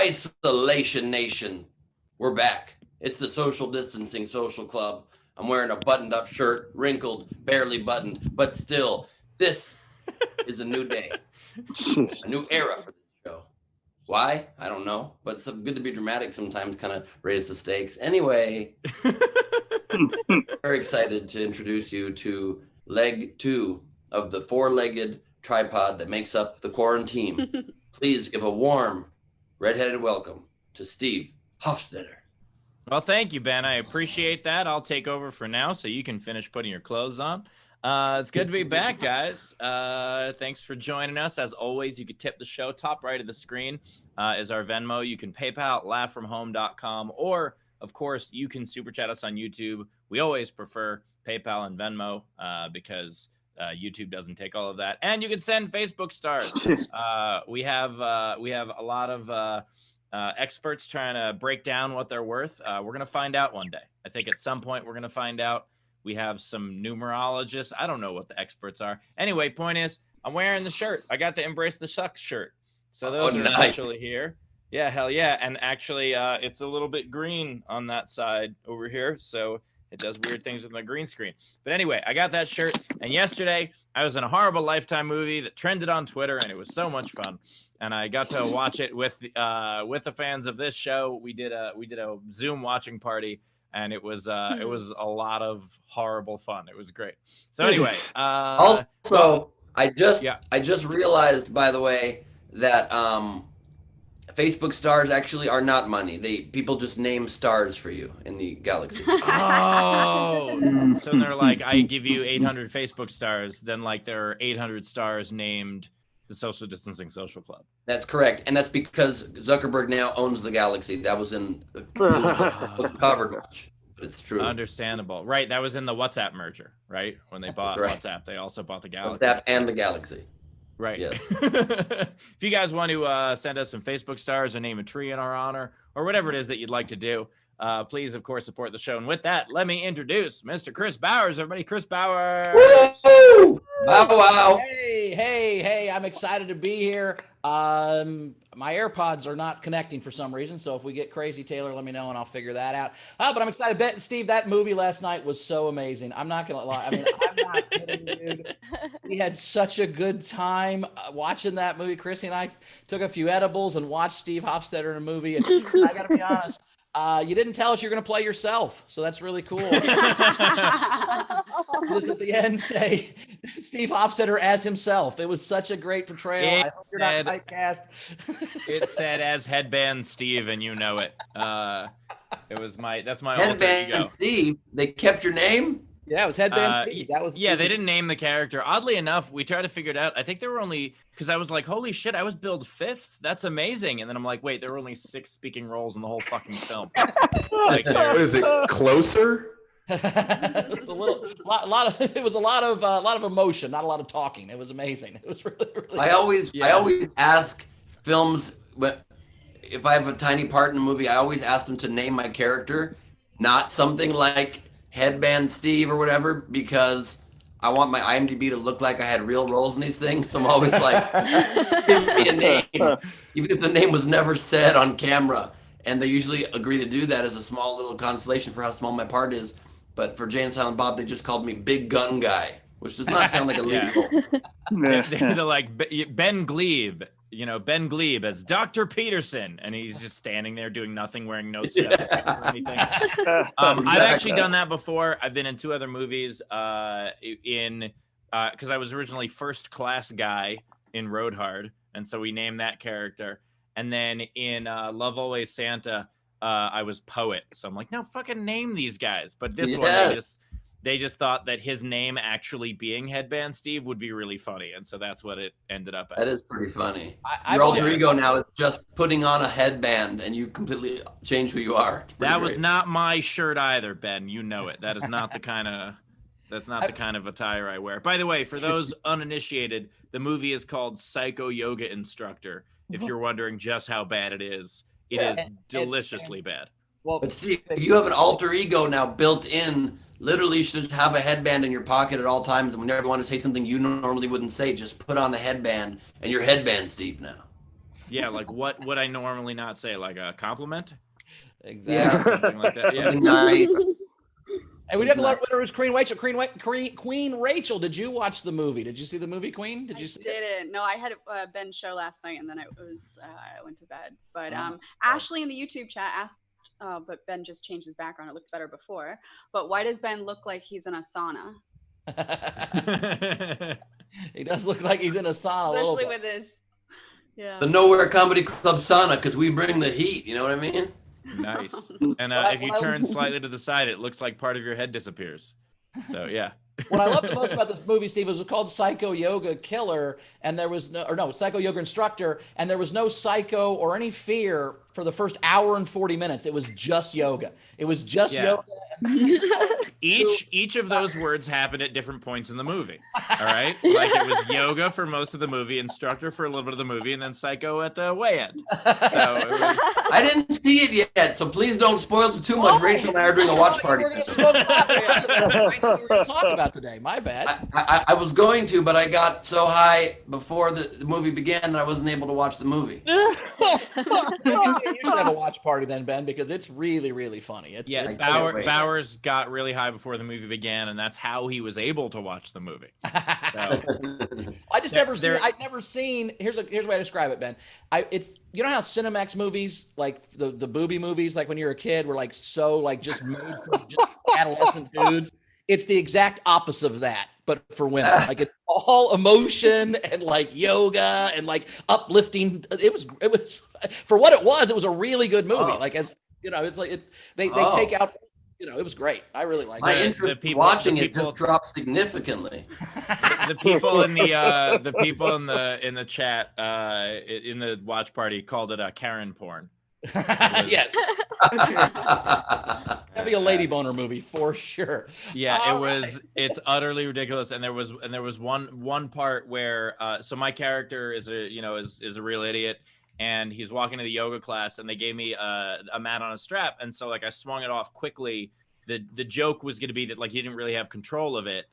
Isolation Nation, we're back. It's the Social Distancing Social Club. I'm wearing a buttoned-up shirt, wrinkled, barely buttoned, but still, this is a new day, a new era for this show. Why? I don't know, but it's good to be dramatic sometimes, kind of raise the stakes. Anyway, very excited to introduce you to leg 2 of the 4-legged tripod that makes up the quarantine. Please give a warm, redheaded welcome to Steve Hofstetter. Well, thank you, Ben. I appreciate that. I'll take over for now so you can finish putting your clothes on. It's good to be back, guys. Thanks for joining us. As always, you can tip the show. Top right of the screen is our Venmo. You can PayPal, laughfromhome.com, or, of course, you can super chat us on YouTube. We always prefer PayPal and Venmo because YouTube doesn't take all of that. And you can send Facebook stars. We have a lot of experts trying to break down what they're worth. We're going to find out one day. I think at some point we're going to find out. We have some numerologists. I don't know what the experts are. Anyway, point is, I'm wearing the shirt. I got the Embrace the Sucks shirt. So those are officially here. Yeah, hell yeah. And actually, it's a little bit green on that side over here. So it does weird things with my green screen. But anyway, I got that shirt. And yesterday, I was in a horrible Lifetime movie that trended on Twitter, and it was so much fun. And I got to watch it with the fans of this show. We did a Zoom watching party, and it was a lot of horrible fun. It was great. So anyway, I just realized, by the way, that Facebook stars actually are not money. People just name stars for you in the galaxy. Oh, so they're like, I give you 800 Facebook stars. Then like there are 800 stars named the Social Distancing Social Club. That's correct, and that's because Zuckerberg now owns the galaxy. That was in the covered much, but it's true. Understandable, right? That was in the WhatsApp merger, right? When they bought WhatsApp, they also bought the galaxy. WhatsApp and the galaxy. Right. Yes. If you guys want to send us some Facebook stars or name a tree in our honor or whatever it is that you'd like to do, please, of course, support the show. And with that, let me introduce Mr. Chris Bowers. Everybody, Chris Bowers. Woo! Wow. Hey, I'm excited to be here. My AirPods are not connecting for some reason, so if we get crazy, Taylor, let me know and I'll figure that out. But I'm excited. Bet, Steve, that movie last night was so amazing. I'm not gonna lie. I mean, I'm not kidding, dude. We had such a good time watching that movie. Chrissy and I took a few edibles and watched Steve Hofstetter in a movie. And I gotta be honest. You didn't tell us you're going to play yourself, so that's really cool. Just at the end, say Steve Hofstetter as himself. It was such a great portrayal. I hope you're not typecast. It said as Headband Steve, and you know it. That's my Headband alter ego. Steve. They kept your name. Yeah, it was Headband Steve. That was They didn't name the character. Oddly enough, we tried to figure it out. I think there were only because I was like, holy shit, I was billed 5th. That's amazing. And then I'm like, wait, there were only 6 speaking roles in the whole fucking film. What is it? Closer? It was a lot of emotion, not a lot of talking. It was amazing. It was really I always ask films, but if I have a tiny part in a movie, I always ask them to name my character, not something like Headband Steve or whatever, because I want my IMDb to look like I had real roles in these things. So I'm always like, give me a name, even if the name was never said on camera. And they usually agree to do that as a small little consolation for how small my part is. But for Jay and Silent Bob, they just called me Big Gun Guy, which does not sound like a lead role. They're like Ben Glebe. Ben Glebe as Dr. Peterson, and he's just standing there doing nothing, wearing no stethoscope or anything. I've actually done that before. I've been in 2 other movies because I was originally First Class Guy in Road Hard, and so we named that character. And then in Love Always Santa, I was Poet. So I'm like, no, fucking name these guys. But this one, they just thought that his name actually being Headband Steve would be really funny. And so that's what it ended up as. That is pretty funny. Your alter ego now is just putting on a headband and you completely change who you are. That was not my shirt either, Ben. You know it. That is not the kind of attire I wear. By the way, for those uninitiated, the movie is called Psycho Yoga Instructor. If you're wondering just how bad it is deliciously bad. Well, but Steve, if you have an alter ego now built in, literally you should just have a headband in your pocket at all times. And whenever you want to say something you normally wouldn't say, just put on the headband and you're Headband Steve now. Yeah, like what would I normally not say? Like a compliment? Exactly. Something like that. Yeah. Nice. And we have to let winner is Queen Rachel. Queen Rachel, did you watch the movie? Did you see the movie Queen? Did you see it? Didn't. No, I had Ben's show last night, and then I went to bed. But Ashley in the YouTube chat asked, but Ben just changed his background. It looked better before. But why does Ben look like he's in a sauna? He does look like he's in a sauna. Especially with his, the Nowhere Comedy Club sauna, because we bring the heat. You know what I mean? Nice. And if you turn slightly to the side, it looks like part of your head disappears. So yeah. What I love the most about this movie, Steve, was called Psycho Yoga Killer, and there was Psycho Yoga Instructor, and there was no psycho or any fear for the first hour and 40 minutes. It was just yoga. It was just yoga. Each of those words happened at different points in the movie. All right, like it was yoga for most of the movie, instructor for a little bit of the movie, and then psycho at the way end. So it was. I didn't see it yet, so please don't spoil it too much. Rachel and I are doing a watch party. We're going to talk about today. My bad. I was going to, but I got so high before the movie began that I wasn't able to watch the movie. You should have a watch party then, Ben, because it's really, really funny. Bowers got really high before the movie began, and that's how he was able to watch the movie. So. I'd never seen. Here's the way I describe it, Ben. You know how Cinemax movies, like the booby movies, like when you're a kid, were like so like just made for just adolescent dudes. It's the exact opposite of that, but for women. Like it's all emotion and like yoga and like uplifting. It was for what it was a really good movie. Like as you know, it's like they take out. You know, it was great. I really liked it. My interest in watching it just dropped significantly. The people in in the chat in the watch party called it a Karen porn. Yes. That'd be a lady boner movie for sure. Yeah, it's utterly ridiculous. And there was one part where so my character is a real idiot, and he's walking to the yoga class, and they gave me a mat on a strap, and so like I swung it off quickly. The joke was going to be that like he didn't really have control of it,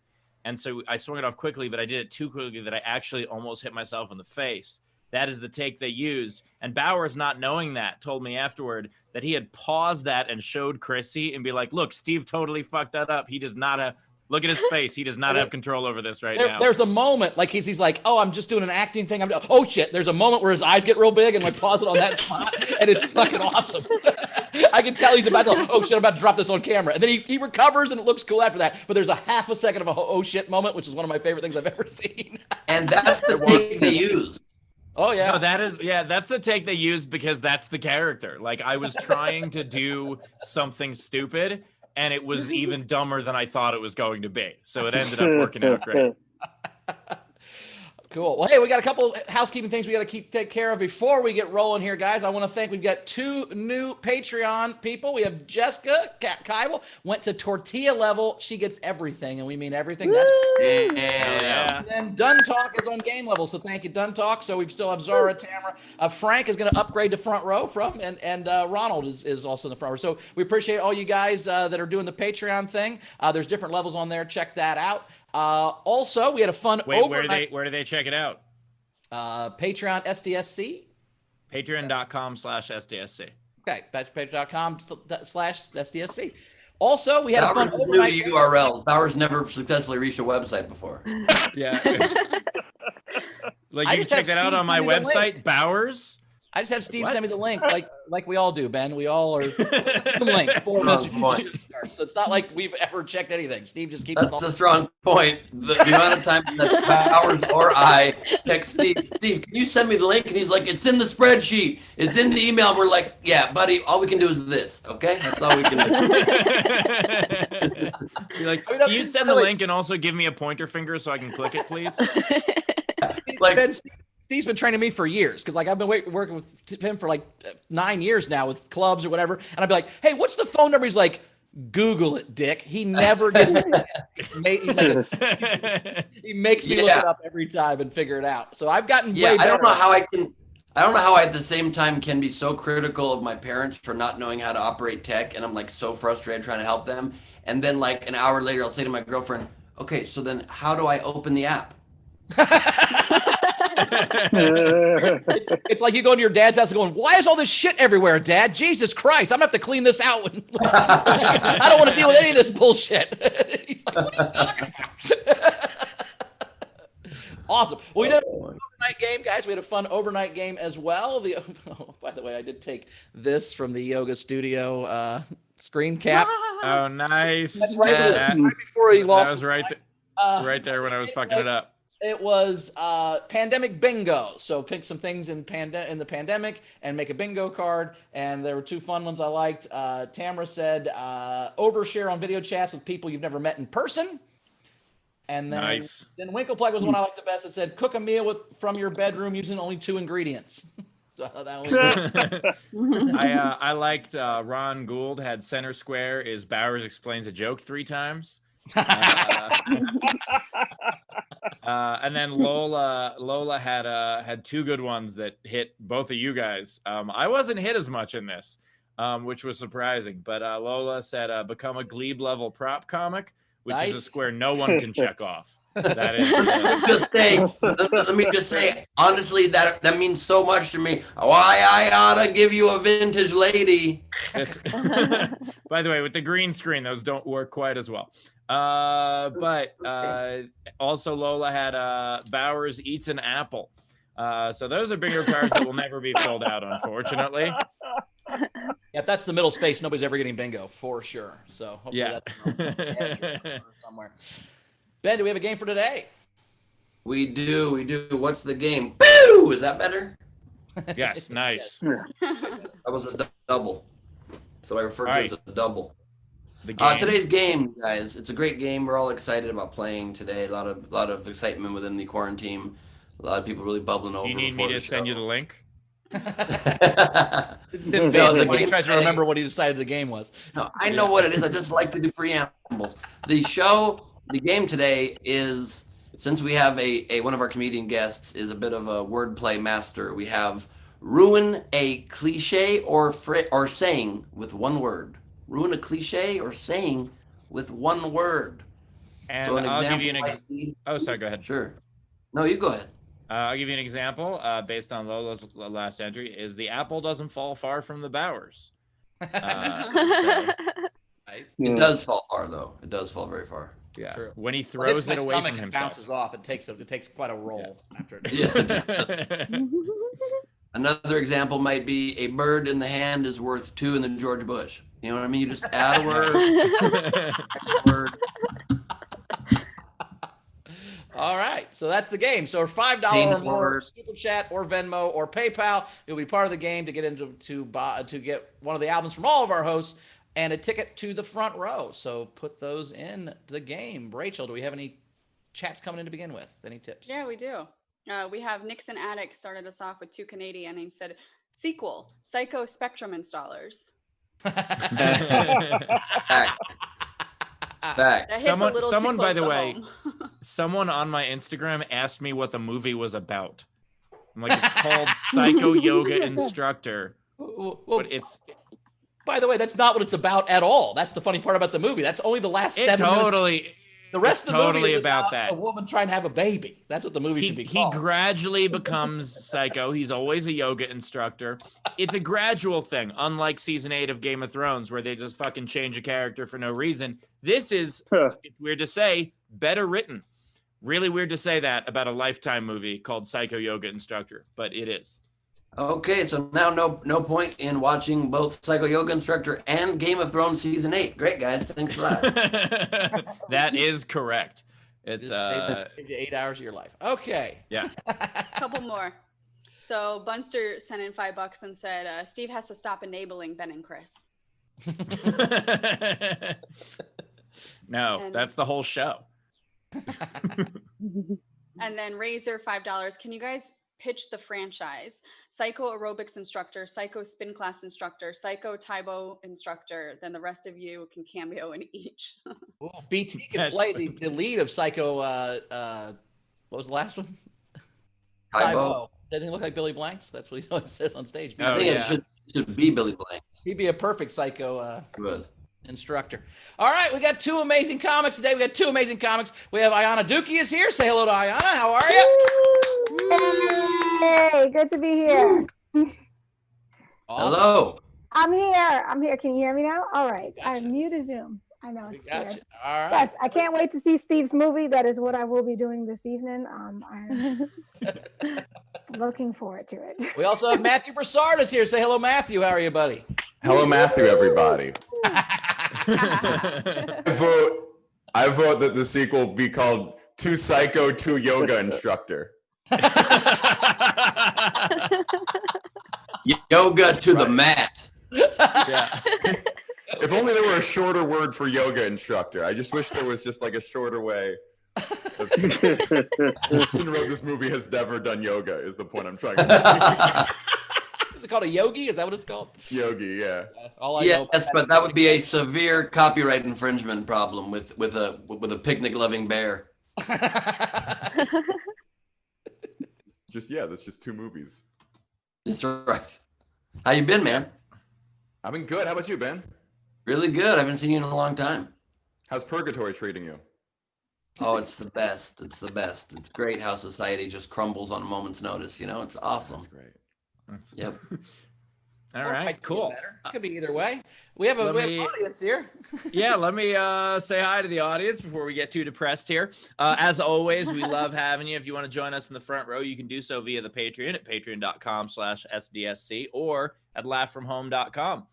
and so I swung it off quickly, but I did it too quickly that I actually almost hit myself in the face. That is the take they used. And Bowers, not knowing that, told me afterward that he had paused that and showed Chrissy and be like, look, Steve totally fucked that up. He does not have, look at his face. He does not have control over this now. There's a moment, like he's like, oh, I'm just doing an acting thing. Oh, shit. There's a moment where his eyes get real big and like pause it on that spot. And it's fucking awesome. I can tell he's about to, oh, shit, I'm about to drop this on camera. And then he recovers and it looks cool after that. But there's a half a second of a oh, shit moment, which is one of my favorite things I've ever seen. And that's the take they use. Oh yeah. No, that's the take they used because that's the character. Like I was trying to do something stupid and it was even dumber than I thought it was going to be. So it ended up working out great. Cool. Well, hey, we got a couple housekeeping things we got to take care of before we get rolling here, guys. I want to thank, we've got 2 new Patreon people. We have Jessica Kybel, went to tortilla level. She gets everything, and we mean everything. That's yeah. And then Dun Talk is on game level, so thank you, Dun Talk. So we still have Zara, Tamara. Frank is going to upgrade to front row and Ronald is also in the front row. So we appreciate all you guys that are doing the Patreon thing. There's different levels on there. Check that out. Also, we had a fun overnight. Where do they check it out? Patreon SDSC. Patreon.com/SDSC. Okay, patreon.com/SDSC. Also, we had a fun overnight URL. Bowers never successfully reached a website before. Yeah. Like you can check that out on my website, Bowers. I just have Steve send me the link, like we all do, Ben. We all are the link for us. So it's not like we've ever checked anything. Steve just keeps. That's a strong point. The amount of time that Bowers or I text Steve, can you send me the link? And he's like, it's in the spreadsheet. It's in the email. We're like, yeah, buddy. All we can do is this. Okay, that's all we can do. You're like, can you send the link and also give me a pointer finger so I can click it, please? Like. Steve's been training me for years because like I've been working with him for like 9 years now with clubs or whatever, and I'd be like, "Hey, what's the phone number?" He's like, "Google it, Dick." He never gets me. He makes me look it up every time and figure it out. So I've gotten way better. I don't know how I at the same time can be so critical of my parents for not knowing how to operate tech, and I'm like so frustrated trying to help them. And then like an hour later, I'll say to my girlfriend, "Okay, so then how do I open the app?" It's like you go into your dad's house and going, why is all this shit everywhere, Dad? Jesus Christ, I'm gonna have to clean this out. I don't want to deal with any of this bullshit. He's like, what are you talking about? Awesome. Well, we did an overnight game, guys. We had a fun overnight game as well. By the way, I did take this from the yoga studio screen cap. Oh, nice. That's right before he lost. That was right there when I was fucking it up. It was pandemic bingo. So pick some things in the pandemic and make a bingo card. And there were two fun ones I liked. Tamara said overshare on video chats with people you've never met in person. And then, then Winkleplug was the one I liked the best. That said cook a meal from your bedroom using only 2 ingredients. So that was I liked Ron Gould had center square is Bowers explains a joke 3 times. And then Lola had 2 good ones that hit both of you guys. I wasn't hit as much in this, which was surprising. But Lola said become a Glebe level prop comic, which is a square no one can check off. That is. Let me just say, honestly, that means so much to me. Why I oughta give you a vintage lady. By the way, with the green screen, those don't work quite as well. But also Lola had Bowers eats an apple. So those are bingo cards that will never be filled out, unfortunately. Yeah, if that's the middle space, nobody's ever getting bingo for sure. So hopefully that's somewhere. Ben, do we have a game for today? We do. What's the game? Boo! Is that better? Yes, nice. That was a double. So I refer to it as a double. The today's game, guys, it's a great game. We're all excited about playing today. A lot of excitement within the quarantine. A lot of people really bubbling over. You need me to send you the link? This is him when he tries to remember what he decided the game was. No, I know what it is. I just like to do preambles. The game today is, since we have a one of our comedian guests is a bit of a wordplay master. We have ruin a cliche or saying with one word. Ruin a cliche or saying with one word. And so I'll give you an sorry, go ahead. Sure. No, you go ahead. I'll give you an example based on Lola's last entry is the apple doesn't fall far from the Bowers. It does fall far, though. It does fall very far. Yeah. True. When he throws it away from himself. Bounces off. It takes quite a roll after it. Yes, it does. Another example might be a bird in the hand is worth 2 in the George Bush. You know what I mean? You just add a word. All right, so that's the game. So $5 or more, Super Chat or Venmo or PayPal, you'll be part of the game to get into to get one of the albums from all of our hosts and a ticket to the front row. So put those in the game. Rachel, do we have any chats coming in to begin with? Any tips? Yeah, we do. We have Nixon Attic started us off with 2 Canadian, and he said, sequel, Psycho Spectrum installers. Fact. Someone by the way, someone on my Instagram asked me what the movie was about. I'm like, it's called Psycho Yoga Instructor. But it's by the way, that's not what it's about at all. That's the funny part about the movie. That's only the last 7 minutes. The rest of the movie is about that. A woman trying to have a baby. That's what the movie should be called. He gradually becomes psycho. He's always a yoga instructor. It's a gradual thing, unlike season 8 of Game of Thrones, where they just fucking change a character for no reason. This is, it's weird to say, better written. Really weird to say that about a Lifetime movie called Psycho Yoga Instructor, but it is. Okay, so now no point in watching both Psycho Yoga Instructor and Game of Thrones season 8. Great, guys. Thanks for that. That is correct. It's 8 hours of your life. Okay. Yeah. Couple more. So Bunster sent in $5 and said, Steve has to stop enabling Ben and Chris. No, that's the whole show. And then Razor, $5. Can you guys pitch the franchise? Psycho aerobics instructor, psycho spin class instructor, psycho Taibo instructor. Then the rest of you can cameo in each. Ooh, BT can play the lead of Psycho. What was the last one? Taibo. Doesn't he look like Billy Blanks? That's what he always says on stage. I think it should be Billy Blanks. He'd be a perfect Psycho Good. Instructor. All right, we got 2 amazing comics today. We got 2 amazing comics. We have Ayanna Dookie is here. Say hello to Ayanna. How are you? Hey, good to be here. Hello. I'm here. Can you hear me now? All right. Gotcha. I'm new to Zoom. I know We it's got weird. you. All right. Yes, I can't wait to see Steve's movie. That is what I will be doing this evening. I'm looking forward to it. We also have Matthew Broussard is here. Say hello, Matthew. How are you, buddy? Hello, Matthew, everybody. I vote that the sequel be called Too Psycho, Too Yoga Instructor. Yoga to the mat. Yeah. If only there were a shorter word for yoga instructor. I just wish there was just like a shorter way. Jason wrote this movie has never done yoga is the point I'm trying to make. Is it called a yogi? Is that what it's called? Yogi, yeah. All I know. Yes, but that would be a severe copyright infringement problem with a picnic-loving bear. That's just two movies. That's right. How you been, man? I've been good. How about you, Ben? Really good. I haven't seen you in a long time. How's Purgatory treating you? Oh, it's the best. It's the best. It's great how society just crumbles on a moment's notice. It's awesome. That's great. Yep. All Or right, might be cool. better. Could be either way. We have an audience here. Yeah, let me say hi to the audience before we get too depressed here. As always, we love having you. If you want to join us in the front row, you can do so via the Patreon at patreon.com/SDSC or at laughfromhome.com.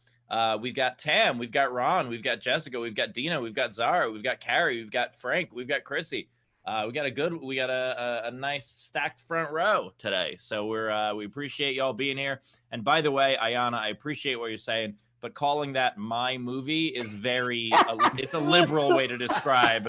We've got Tam, we've got Ron, we've got Jessica, we've got Dina, we've got Zara, we've got Carrie, we've got Frank, we've got Chrissy. We got a nice stacked front row today. So we appreciate y'all being here. And by the way, Ayanna, I appreciate what you're saying, but calling that my movie is it's a liberal way to describe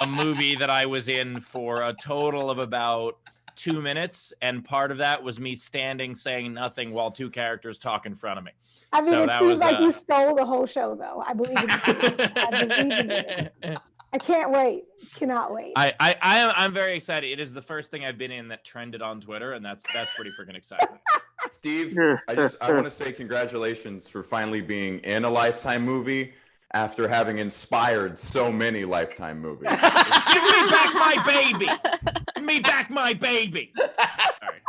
a movie that I was in for a total of about 2 minutes. And part of that was me standing, saying nothing while two characters talk in front of me. I mean, So it that seems was, like you stole the whole show, though. I believe in you. I believe in you. I can't wait. Cannot wait. I'm very excited. It is the first thing I've been in that trended on Twitter, and that's pretty freaking exciting. Steve, I want to say congratulations for finally being in a Lifetime movie after having inspired so many Lifetime movies. Give me back my baby. Give me back my baby. All right.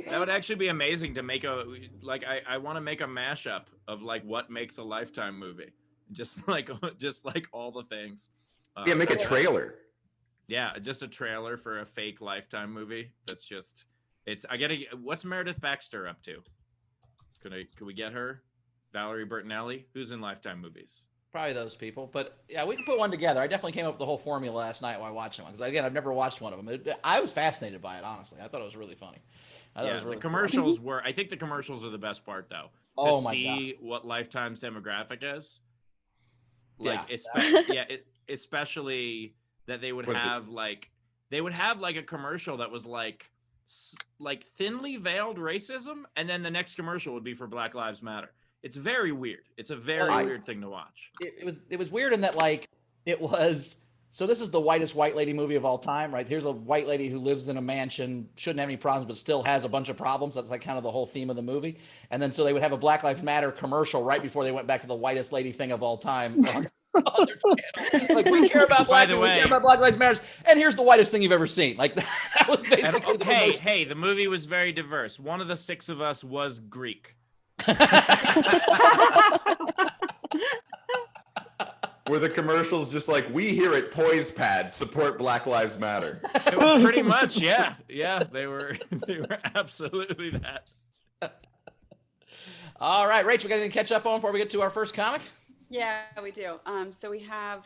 That would actually be amazing to make I want to make a mashup of like what makes a Lifetime movie. Just like all the things. Yeah, make a trailer. Yeah, just a trailer for a fake Lifetime movie. That's just what's Meredith Baxter up to? Could we get her? Valerie Bertinelli? Who's in Lifetime movies? Probably those people, but yeah, we can put one together. I definitely came up with the whole formula last night while watching one because again, I've never watched one of them. I was fascinated by it, honestly. I thought it was really funny. The commercials were. I think the commercials are the best part, though. To see what Lifetime's demographic is. Especially that they would have a commercial that was like thinly veiled racism, and then the next commercial would be for Black Lives Matter. It's very weird. It's a very weird thing to watch. It was weird in that it was. So this is the whitest white lady movie of all time, right? Here's a white lady who lives in a mansion, shouldn't have any problems, but still has a bunch of problems. That's like kind of the whole theme of the movie. And then so they would have a Black Lives Matter commercial right before they went back to the whitest lady thing of all time. On their channel. Like, we care about Black people, we care about Black Lives Matter. And here's the whitest thing you've ever seen. Like that was basically the movie was very diverse. One of the 6 of us was Greek. Were the commercials just like, we here at Poise Pad support Black Lives Matter? Pretty much, yeah. Yeah, they were absolutely that. All right, Rachel, we got anything to catch up on before we get to our first comic? Yeah, we do. So we have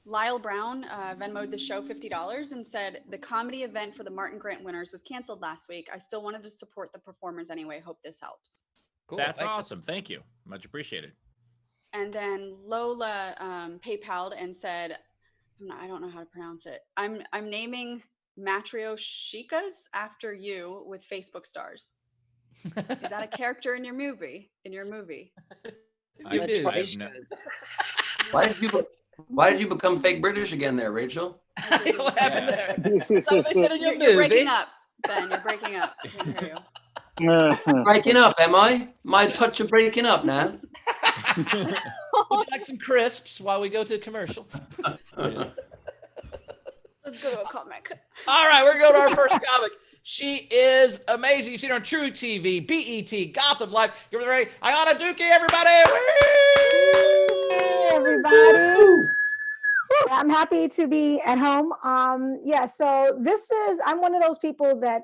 Lyle Brown Venmoed the show $50 and said, the comedy event for the Martin Grant winners was canceled last week. I still wanted to support the performers anyway. Hope this helps. Cool. That's awesome. Thank you. Much appreciated. And then Lola PayPal'd and said, I don't know how to pronounce it. I'm naming Matrioshikas after you with Facebook stars. Is that a character in your movie? Why did you become fake British again there, Rachel? What happened there? You're breaking up, Ben. You're breaking up. I can't hear you. Breaking up, am I? My touch of breaking up now. Would you like some crisps while we go to commercial? Let's go to a comic. All right, we're going to our first comic. She is amazing. You've seen her on True TV, BET, Gotham Live. Give her ready. Ayanna Dookie, everybody. Hey, everybody. I'm happy to be at home. So I'm one of those people that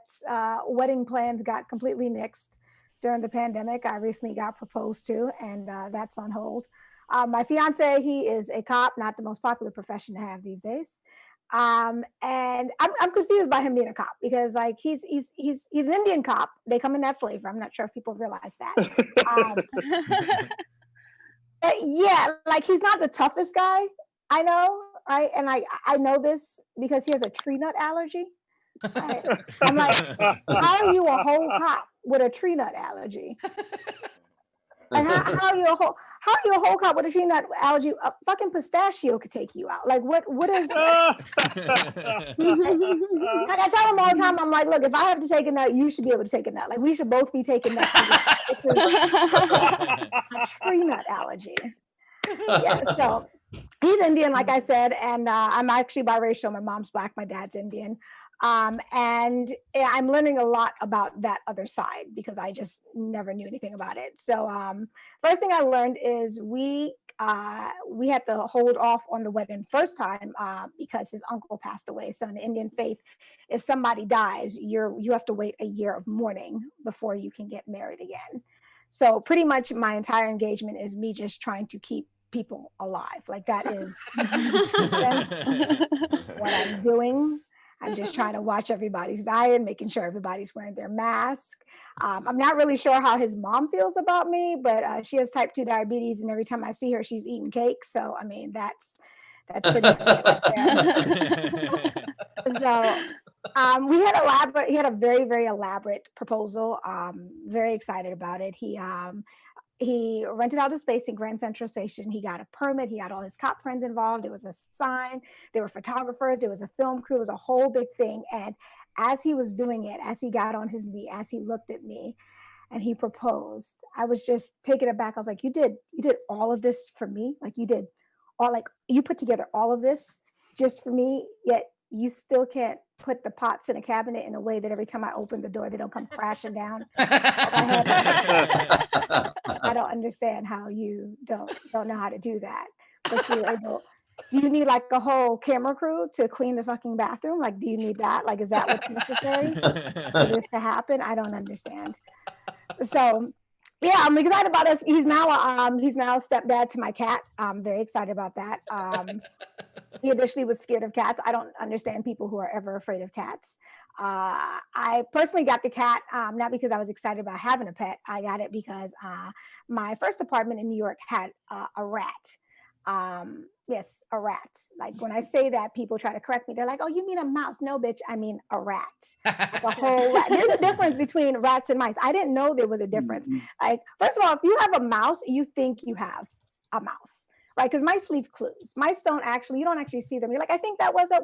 wedding plans got completely nixed during the pandemic. I recently got proposed to, and that's on hold. My fiance, he is a cop, not the most popular profession to have these days. And I'm confused by him being a cop because like he's an Indian cop. They come in that flavor. I'm not sure if people realize that. Yeah, like he's not the toughest guy I know, right? And I know this because he has a tree nut allergy. Right? I'm like, how are you a whole cop with a tree nut allergy? And how are you a whole cop with a tree nut allergy? A fucking pistachio could take you out. Like what is like I tell him all the time, I'm like, look, if I have to take a nut, you should be able to take a nut. Like we should both be taking nuts together. A tree nut allergy. Yeah, so he's Indian, like I said, and I'm actually biracial. My mom's Black, my dad's Indian. And I'm learning a lot about that other side because I just never knew anything about it. So first thing I learned is we had to hold off on the wedding first time because his uncle passed away. So in the Indian faith, if somebody dies, you have to wait a year of mourning before you can get married again. So pretty much my entire engagement is me just trying to keep people alive. Like that is what I'm doing. I'm just trying to watch everybody's diet, making sure everybody's wearing their mask. I'm not really sure how his mom feels about me, but she has type 2 diabetes, and every time I see her, she's eating cake. So, I mean, that's pretty much it right there. So, he had a very, very elaborate proposal. Very excited about it. He rented out a space in Grand Central Station. He got a permit. He had all his cop friends involved. There was a sign. There were photographers. There was a film crew. It was a whole big thing. And as he was doing it, as he got on his knee, as he looked at me and he proposed, I was just taken aback. I was like, you did all of this for me? Like you put together all of this just for me, yet you still can't put the pots in a cabinet in a way that every time I open the door, they don't come crashing down. I don't understand how you don't know how to do that. But you're able. Do you need like a whole camera crew to clean the fucking bathroom? Like, do you need that? Like, is that what's necessary for this to happen? I don't understand. So, yeah, I'm excited about this. He's now a stepdad to my cat. I'm very excited about that. He initially was scared of cats. I don't understand people who are ever afraid of cats. I personally got the cat, not because I was excited about having a pet. I got it because my first apartment in New York had a rat. Yes, a rat. Like when I say that, people try to correct me. They're like, oh, you mean a mouse? No, bitch, I mean a rat. Like a whole rat. There's a difference between rats and mice. I didn't know there was a difference. Like, first of all, if you have a mouse, you think you have a mouse. Right, because mice leave clues. Mice you don't actually see them. You're like, I think that was I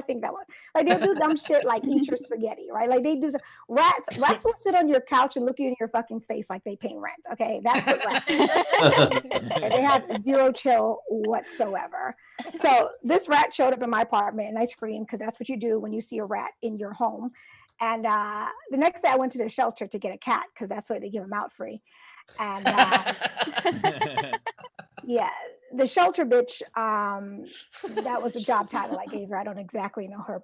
think that was. Like they'll do dumb shit like eat your spaghetti, right? Like they do rats will sit on your couch and look you in your fucking face like they paying rent. Okay, that's what rats do. They have zero chill whatsoever. So this rat showed up in my apartment and I screamed because that's what you do when you see a rat in your home. And the next day I went to the shelter to get a cat because that's why they give them out free. And yeah, the shelter bitch, that was the job title I gave her. I don't exactly know her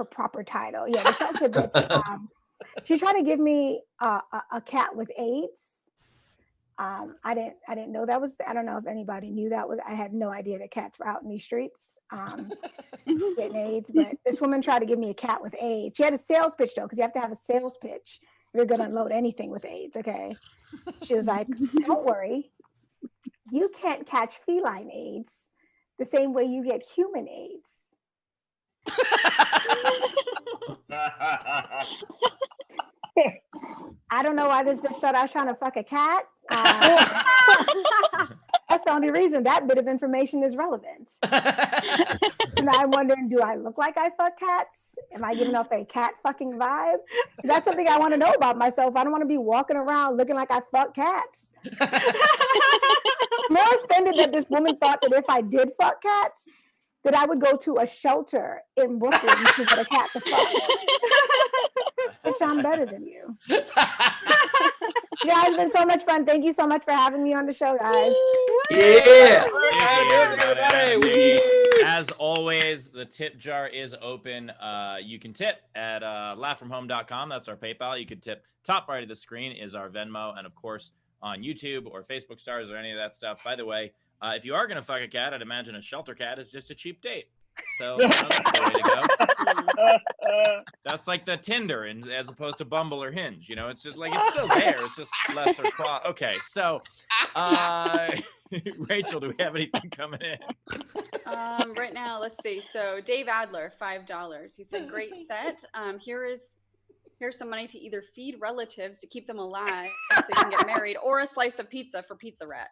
proper title. Yeah, the shelter bitch, she tried to give me a cat with AIDS. I didn't know that was, I don't know if anybody knew that was, I had no idea that cats were out in these streets getting AIDS, but this woman tried to give me a cat with AIDS. She had a sales pitch though, because you have to have a sales pitch if you're going to unload anything with AIDS, okay? She was like, don't worry, you can't catch feline AIDS the same way you get human AIDS. I don't know why this bitch thought I was trying to fuck a cat. That's the only reason that bit of information is relevant. And I'm wondering, do I look like I fuck cats? Am I giving off a cat fucking vibe? Because that's something I want to know about myself. I don't want to be walking around looking like I fuck cats. I'm more offended that this woman thought that if I did fuck cats, that I would go to a shelter in Brooklyn to get a cat to fuck. Bitch, I'm better than you. Yeah, it's been so much fun. Thank you so much for having me on the show, guys. Yeah. As always, the tip jar is open. You can tip at laughfromhome.com. That's our PayPal. You can tip top right of the screen is our Venmo. And of course, on YouTube or Facebook Stars or any of that stuff. By the way, if you are going to fuck a cat, I'd imagine a shelter cat is just a cheap date. So that's the way to go. That's like the Tinder, and as opposed to Bumble or Hinge. You know, it's just like it's still there. It's just lesser quality. Okay, so Rachel, do we have anything coming in? Right now, let's see. So Dave Adler, $5. He said, "Great set. Here's some money to either feed relatives to keep them alive so you can get married, or a slice of pizza for Pizza Rat."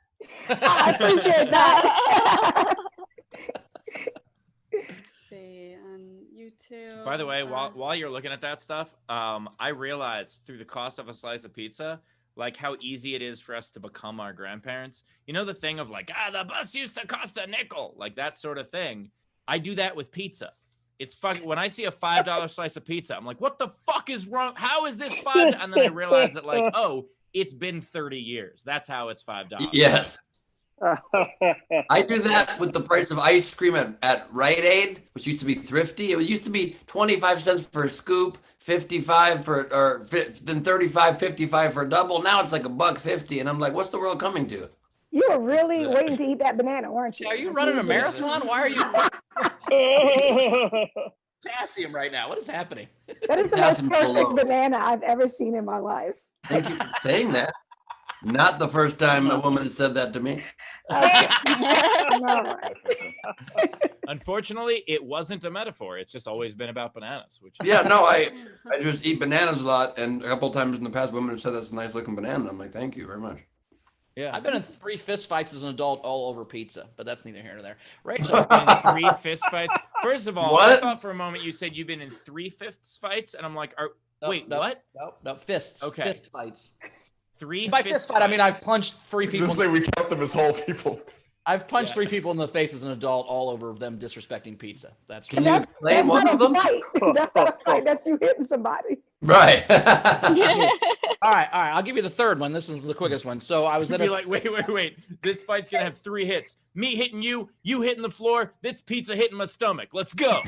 I appreciate that. See on YouTube. By the way, while you're looking at that stuff, I realized through the cost of a slice of pizza, like how easy it is for us to become our grandparents. You know the thing of like, the bus used to cost a nickel, like that sort of thing. I do that with pizza. It's fucking when I see a $5 slice of pizza, I'm like, what the fuck is wrong? How is this $5? And then I realize that like, oh, it's been 30 years. That's how it's $5. Yes. I do that with the price of ice cream at Rite Aid, which used to be thrifty. It used to be 25 cents for a scoop, 55 then 35, 55 for a double. Now it's like $1.50, and I'm like, what's the world coming to? You were really waiting to eat that banana, weren't you? Are you running a marathon? Why are you potassium right now? What is happening? That is the most perfect banana I've ever seen in my life. Thank you for saying that. Not the first time a woman has said that to me. Unfortunately, it wasn't a metaphor. It's just always been about bananas. Which I just eat bananas a lot, and a couple times in the past, women have said that's a nice looking banana. I'm like, thank you very much. Yeah, I've been in 3 fist fights as an adult all over pizza, but that's neither here nor there. Rachel, in 3 fist fights. First of all, what? I thought for a moment you said you've been in 3 fist fights, and I'm like, what? No, fists. Okay, fist fights. 3 by fist fight, I mean I've punched 3 people. Just say we count them as whole people. I've punched 3 people in the face as an adult, all over them disrespecting pizza. That's Can you explain one of them? That's not a fight. That's you hitting somebody. Right. All right. I'll give you the third one. This is the quickest one. So I was like, wait. This fight's gonna have 3 hits. Me hitting you, you hitting the floor. This pizza hitting my stomach. Let's go.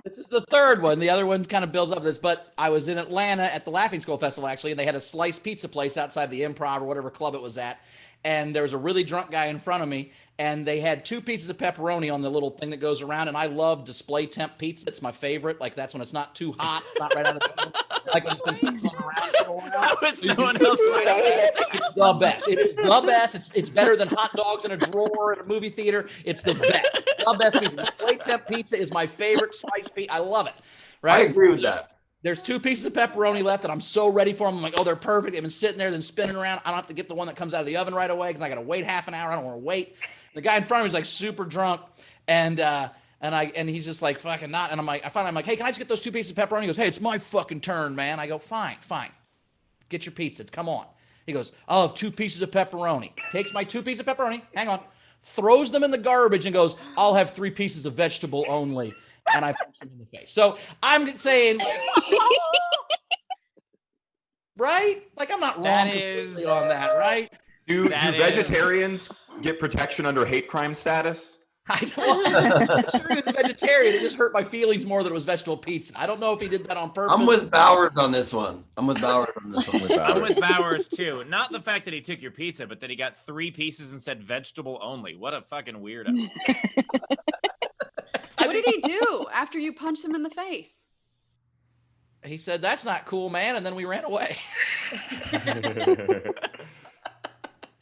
This is the third one. The other one kind of builds up this, but I was in Atlanta at the Laughing Skull Festival, actually, and they had a sliced pizza place outside the Improv or whatever club it was at. And there was a really drunk guy in front of me, and they had 2 pieces of pepperoni on the little thing that goes around. And I love display temp pizza. It's my favorite. Like, that's when it's not too hot, it's not right out of the oven. Like when it's been sitting around for a while. How is no one else like that? It's the best. It is the best. It's better than hot dogs in a drawer at a movie theater. It's the best. The best pizza. Display temp pizza is my favorite sliced pizza. I love it. Right? I agree with that. There's 2 pieces of pepperoni left, and I'm so ready for them. I'm like, oh, they're perfect. They've been sitting there, then spinning around. I don't have to get the one that comes out of the oven right away because I got to wait half an hour. I don't want to wait. The guy in front of me is like super drunk, and he's just like fucking not. And I'm like, I'm like, hey, can I just get those 2 pieces of pepperoni? He goes, hey, it's my fucking turn, man. I go, fine. Get your pizza. Come on. He goes, I'll have 2 pieces of pepperoni. Takes my 2 pieces of pepperoni. Hang on. Throws them in the garbage and goes, I'll have 3 pieces of vegetable only. And I punch him in the face. So I'm saying, right? Like, I'm not wrong on that, right? Do vegetarians get protection under hate crime status? I'm sure he was a vegetarian. It just hurt my feelings more that it was vegetable pizza. I don't know if he did that on purpose. I'm with Bowers on this one. I'm with Bowers too. Not the fact that he took your pizza, but that he got 3 pieces and said vegetable only. What a fucking weirdo. What did he do after you punched him in the face? He said, that's not cool, man. And then we ran away.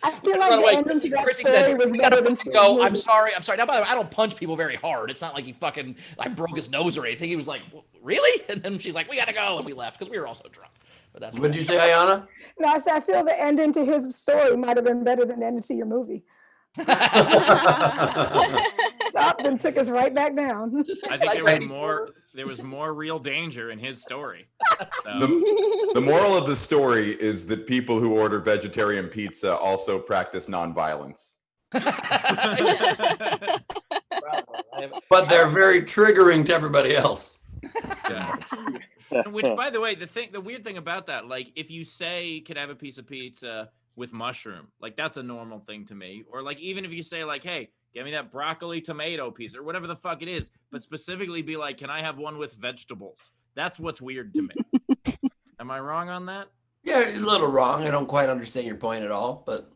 I feel like the ending to that story was better than go, I'm sorry. Now, by the way, I don't punch people very hard. It's not like I broke his nose or anything. He was like, really? And then she's like, we got to go. And we left because we were also drunk. But that's what did you say, Ayanna? No, I said, I feel the ending to his story might have been better than the ending to your movie. Up and took us right back down. I think there was more real danger in his story. So. The moral of the story is that people who order vegetarian pizza also practice nonviolence. But they're very triggering to everybody else. Yeah. Which, by the way, the weird thing about that, like, if you say could have a piece of pizza with mushroom, like, that's a normal thing to me. Or like, even if you say like, hey, give me that broccoli tomato piece or whatever the fuck it is, but specifically be like, can I have one with vegetables? That's what's weird to me. Am I wrong on that? Yeah, you're a little wrong. I don't quite understand your point at all, but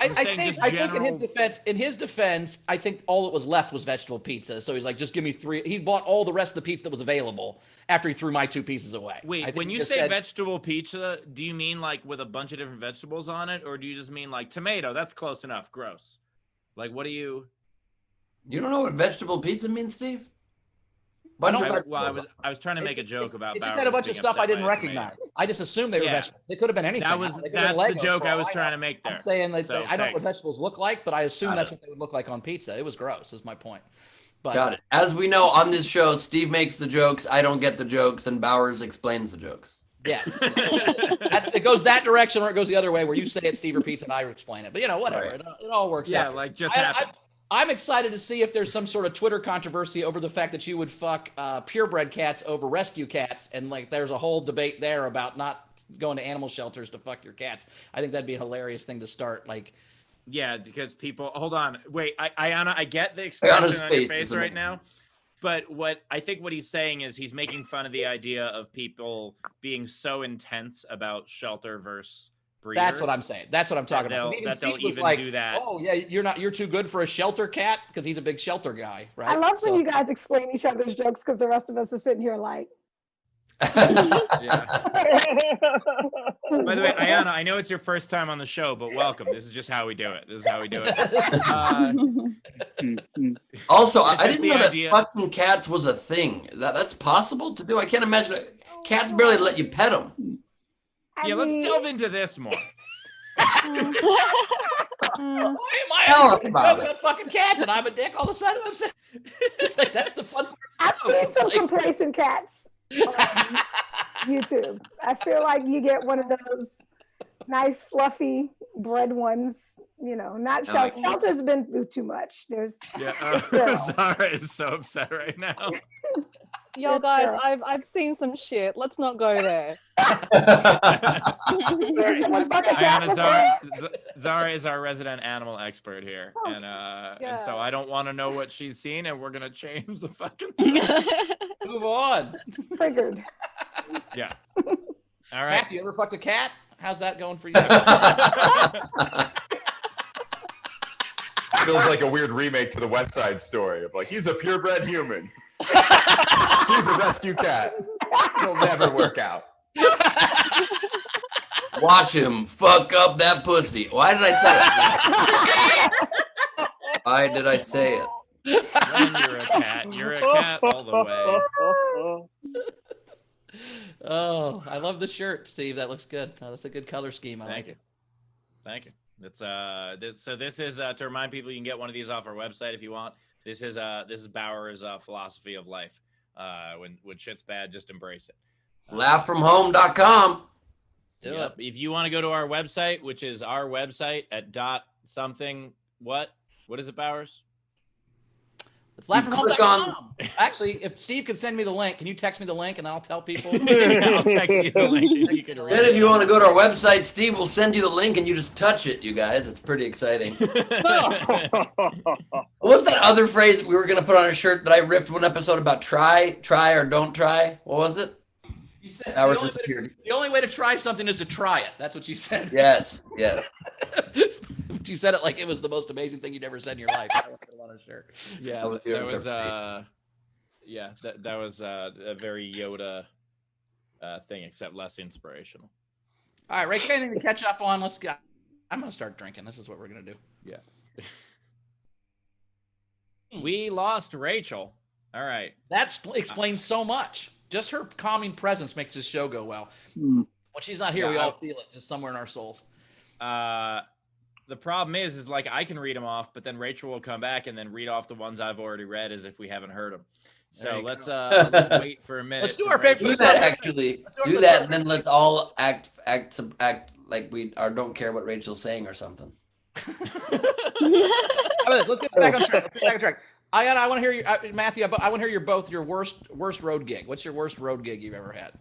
I think in his defense, I think all that was left was vegetable pizza. So he's like, just give me 3. He bought all the rest of the pizza that was available after he threw my 2 pieces away. Wait, when you say vegetable pizza, do you mean like with a bunch of different vegetables on it, or do you just mean like tomato? That's close enough. Gross. Like, what do you? You don't know what vegetable pizza means, Steve? I was trying to make a joke about. It just had a bunch of stuff I didn't recognize. I just assumed they were vegetables. They could have been anything. That's the joke I was trying to make there. I'm saying that I don't know what vegetables look like, but I assume that's what they would look like on pizza. It was gross, is my point. But, got it. As we know on this show, Steve makes the jokes, I don't get the jokes, and Bowers explains the jokes. Yes. It goes that direction or it goes the other way where you say it, Steve repeats and I explain it. But, whatever. Right. It all works out. Yeah, like just happened. I'm excited to see if there's some sort of Twitter controversy over the fact that you would fuck purebred cats over rescue cats. And like, there's a whole debate there about not going to animal shelters to fuck your cats. I think that'd be a hilarious thing to start. Like, yeah, because people, hold on. Wait, Ayanna, I get the expression on your face right now. But what he's saying is he's making fun of the idea of people being so intense about shelter versus breeder. That's what I'm saying. That's what I'm talking about. That they'll even do that. Oh yeah, you're too good for a shelter cat, because he's a big shelter guy, right? I love when you guys explain each other's jokes, because the rest of us are sitting here like. Yeah. By the way, Ayanna, I know it's your first time on the show, but welcome. This is just how we do it. Also, I didn't know that fucking cats was a thing. That's possible to do. I can't imagine it. Cats barely let you pet them. Let's delve into this more. Why am I about fucking cats and I'm a dick all of a sudden? I'm saying, it's like, that's the fun part. I've seen some complacent cats on YouTube. I feel like you get one of those nice fluffy bred ones, not shelter. Shelter's been through too much. There's Zara is so upset right now. Yo, guys, I've seen some shit. Let's not go there. Zara is our resident animal expert here, and so I don't want to know what she's seen, and we're gonna change the fucking move on. Triggered. Yeah. All right. Matthew, you ever fucked a cat? How's that going for you? Feels like a weird remake to the West Side Story of like, he's a purebred human. She's a rescue cat. It'll never work out. Watch him fuck up that pussy. Why did I say it? Why did I say it? When you're a cat. You're a cat all the way. Oh, I love the shirt, Steve. That looks good. That's a good color scheme. Thank you. That's this is to remind people, you can get one of these off our website if you want. This is Bauer's philosophy of life. When shit's bad, just embrace it. Laughfromhome.com. Do it. If you want to go to our website, which is our website at what is it, Bowers? It's laughfromhome.com. Actually, if Steve could send me the link, can you text me the link and I'll tell people? I'll text you the link and you can read it. And if you want to go to our website, Steve will send you the link and you just touch it, you guys. It's pretty exciting. What's that other phrase we were going to put on a shirt that I riffed one episode about? Try or don't try. What was it? You said the only way to try something is to try it. That's what you said. Yes. You said it like it was the most amazing thing you'd ever said in your life. I want to put on a shirt. Yeah, that was a very Yoda thing, except less inspirational. All right, Ray, anything to catch up on? Let's go. I'm gonna start drinking. This is what we're gonna do. Yeah. We lost Rachel. All right. That explains so much. Just her calming presence makes this show go well. When she's not here, we all feel it just somewhere in our souls. The problem is like I can read them off, but then Rachel will come back and then read off the ones I've already read as if we haven't heard them. So let's wait for a minute. Let's do our favorite. Do that actually. Do that, and then let's all act like we don't care what Rachel's saying or something. Let's get back on track. I want to hear you, Matthew. I want to hear your worst road gig. What's your worst road gig you've ever had?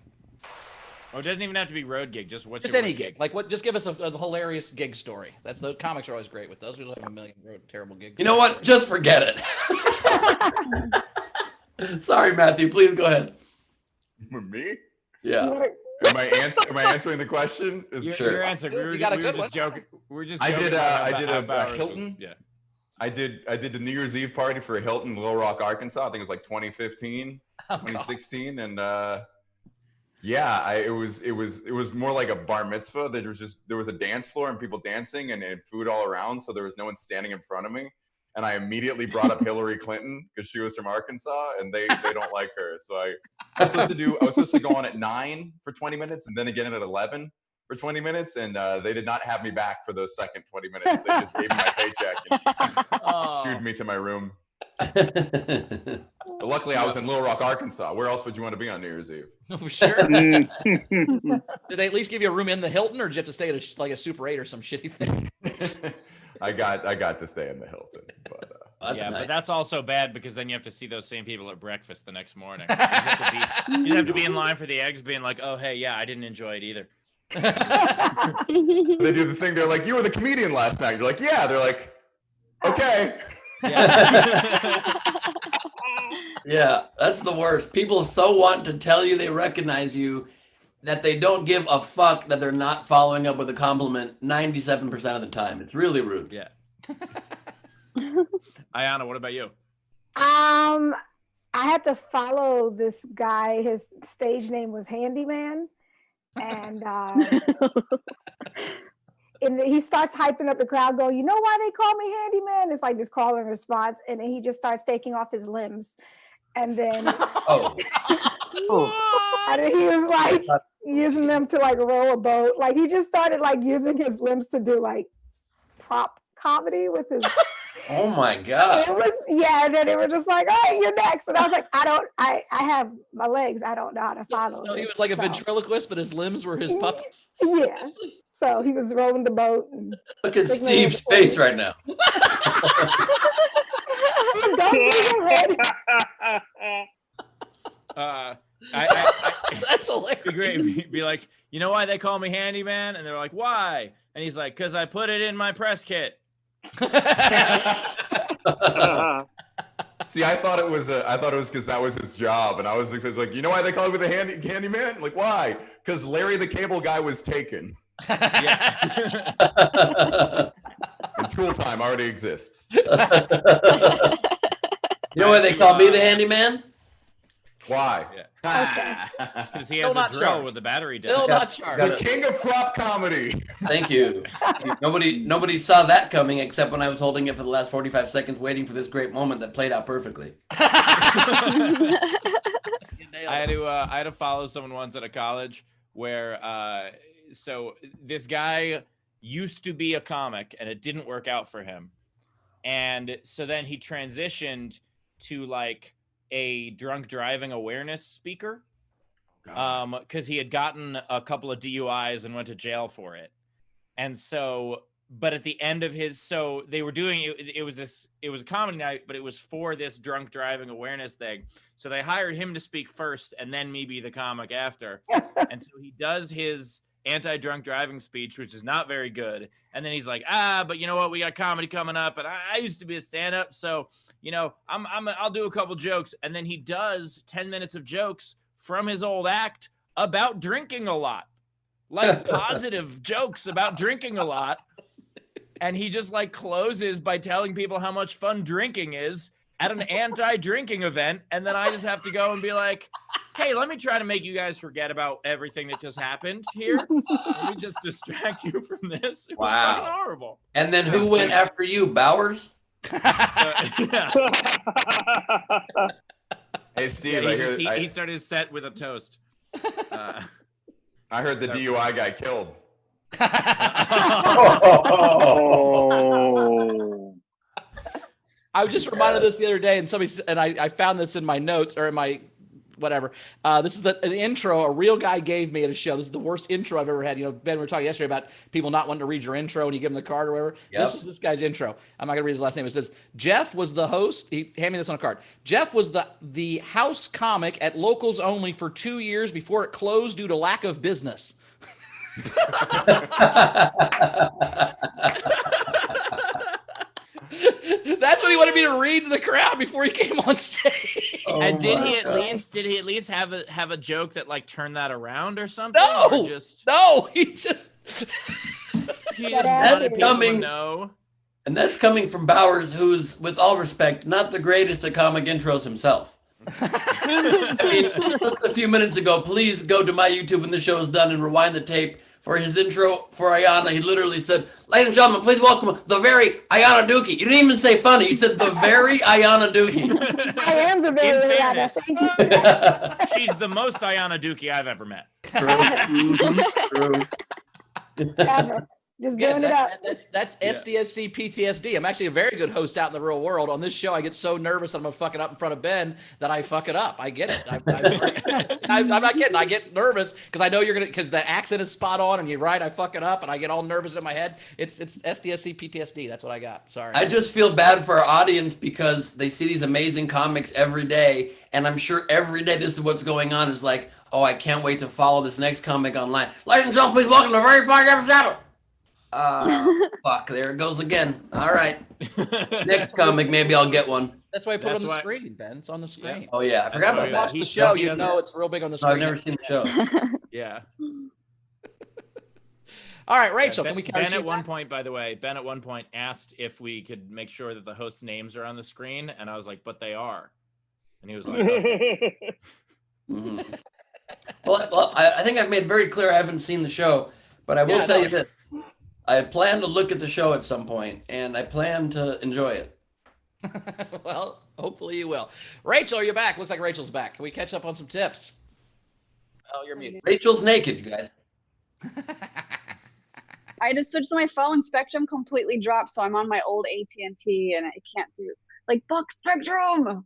Oh, it doesn't even have to be road gig. Just what's Just your any worst gig. Like what? Just give us a hilarious gig story. That's the comics are always great with those. We don't have a million terrible gigs. You know what? Just forget it. Sorry, Matthew. Please go ahead. With me? Yeah. Am I answering the question? Your answer. We were just joking. We were just. I joking did a about Hilton. yeah. I did the New Year's Eve party for a Hilton in Little Rock, Arkansas. I think it was like 2015, 2016, and it was more like a bar mitzvah. There was a dance floor and people dancing and food all around, so there was no one standing in front of me. And I immediately brought up Hillary Clinton because she was from Arkansas, and they don't like her. So I was supposed to go on at 9 for 20 minutes, and then again at 11 for 20 minutes, and they did not have me back for those second 20 minutes. They just gave me my paycheck and shooed me to my room. But luckily, I was in Little Rock, Arkansas. Where else would you want to be on New Year's Eve? Oh, sure. Did they at least give you a room in the Hilton, or did you have to stay at a Super 8 or some shitty thing? I got to stay in the Hilton, but nice. But that's also bad because then you have to see those same people at breakfast the next morning. You have to be in line for the eggs, being like, "Oh, hey, yeah, I didn't enjoy it either." They do the thing. They're like, "You were the comedian last night." You're like, "Yeah." They're like, "Okay." Yeah. Yeah, that's the worst. People so want to tell you they recognize you that they don't give a fuck that they're not following up with a compliment 97% of the time. It's really rude. Yeah. Ayanna, what about you? I had to follow this guy. His stage name was Handyman, and he starts hyping up the crowd, going, "You know why they call me Handyman?" It's like this call and response, and then he just starts taking off his limbs, and then and then he was like using them to like row a boat. Like he just started like using his limbs to do like prop comedy with his. Oh my God. It was, and then they were just like, "All right, you're next." And I was like, I have my legs. I don't know how to follow. So he was like a ventriloquist, but his limbs were his puppets. Yeah. So he was rowing the boat. And look at Steve's face right now. That's hilarious. Be great. Be like, "You know why they call me Handyman?" And they're like, "Why?" And he's like, "'Cause I put it in my press kit." See, I thought it was because that was his job, and I was like, "You know why they call me the handyman? Like, why? Because Larry the Cable Guy was taken." And Tool Time already exists. You know why they call me the handyman? Why? Because he has a drill with the battery down. Still not charged. The king of prop comedy. Thank you. Nobody saw that coming except when I was holding it for the last 45 seconds waiting for this great moment that played out perfectly. I had to follow someone once at a college where so this guy used to be a comic and it didn't work out for him. And so then he transitioned to like a drunk driving awareness speaker because he had gotten a couple of DUIs and went to jail for it. And so, but at the end of his, so they were doing it was a comedy night, but it was for this drunk driving awareness thing. So they hired him to speak first and then me be the comic after. And so he does his anti-drunk driving speech, which is not very good. And then he's like, but you know what? We got comedy coming up, and I used to be a stand-up, so you know, I'll do a couple jokes. And then he does 10 minutes of jokes from his old act about drinking a lot, like positive jokes about drinking a lot. And he just like closes by telling people how much fun drinking is at an anti-drinking event. And then I just have to go and be like, "Hey, let me try to make you guys forget about everything that just happened here. Let me just distract you from this." It was fucking horrible. And then who went after you, Bowers? Yeah. Hey, Steve, he started his set with a toast. I heard the DUI guy killed. I was just reminded of this the other day, and I found this in my notes or in my whatever. This is an intro a real guy gave me at a show. This is the worst intro I've ever had. You know, Ben, we were talking yesterday about people not wanting to read your intro and you give them the card or whatever. Yep. This was this guy's intro. I'm not gonna read his last name. It says Jeff was the host. He handed me this on a card. Jeff was the house comic at Locals Only for 2 years before it closed due to lack of business. That's what he wanted me to read to the crowd before he came on stage. Oh, and did he at least have a joke that like turned that around or something? No, or he just wanted people to know. And that's coming from Bowers, who's, with all respect, not the greatest at comic intros himself. I mean, just a few minutes ago, please go to my YouTube when the show is done and rewind the tape. For his intro for Ayanna, he literally said, "Ladies and gentlemen, please welcome the very Ayanna Dookie." You didn't even say funny. You said the very Ayanna Dookie. I am the very Ayanna. Thank you. She's the most Ayanna Dookie I've ever met. True. Ever. Just giving it up. That's SDSC PTSD. I'm actually a very good host out in the real world. On this show, I get so nervous that I'm going to fuck it up in front of Ben that I fuck it up. I get it. I'm not kidding. I get nervous because I know you're going to, because the accent is spot on and you're right. I fuck it up and I get all nervous in my head. It's SDSC PTSD. That's what I got. Sorry. I just feel bad for our audience because they see these amazing comics every day. And I'm sure every day this is what's going on is like, oh, I can't wait to follow this next comic online. Ladies and gentlemen, please welcome to the very fine episode. Fuck, there it goes again. All right. Next comic, maybe I'll get one. That's why I put it on the screen, Ben. It's on the screen. Yeah. Oh, yeah. I forgot about that. Watch the show. You know it's real big on the screen. I've never seen the show. Yeah. All right, Rachel, can we Ben at one point, by the way, Ben at one point asked if we could make sure that the hosts' names are on the screen. And I was like, but they are. And he was like, okay. Mm-hmm. Well, I think I've made very clear I haven't seen the show, but I will tell you this. I plan to look at the show at some point, and I plan to enjoy it. Well, hopefully you will. Rachel, are you back? Looks like Rachel's back. Can we catch up on some tips? Oh, you're muted. Rachel's naked, you guys. I just switched to my phone. Spectrum completely dropped, so I'm on my old AT&T, and I can't do like Buck Spectrum.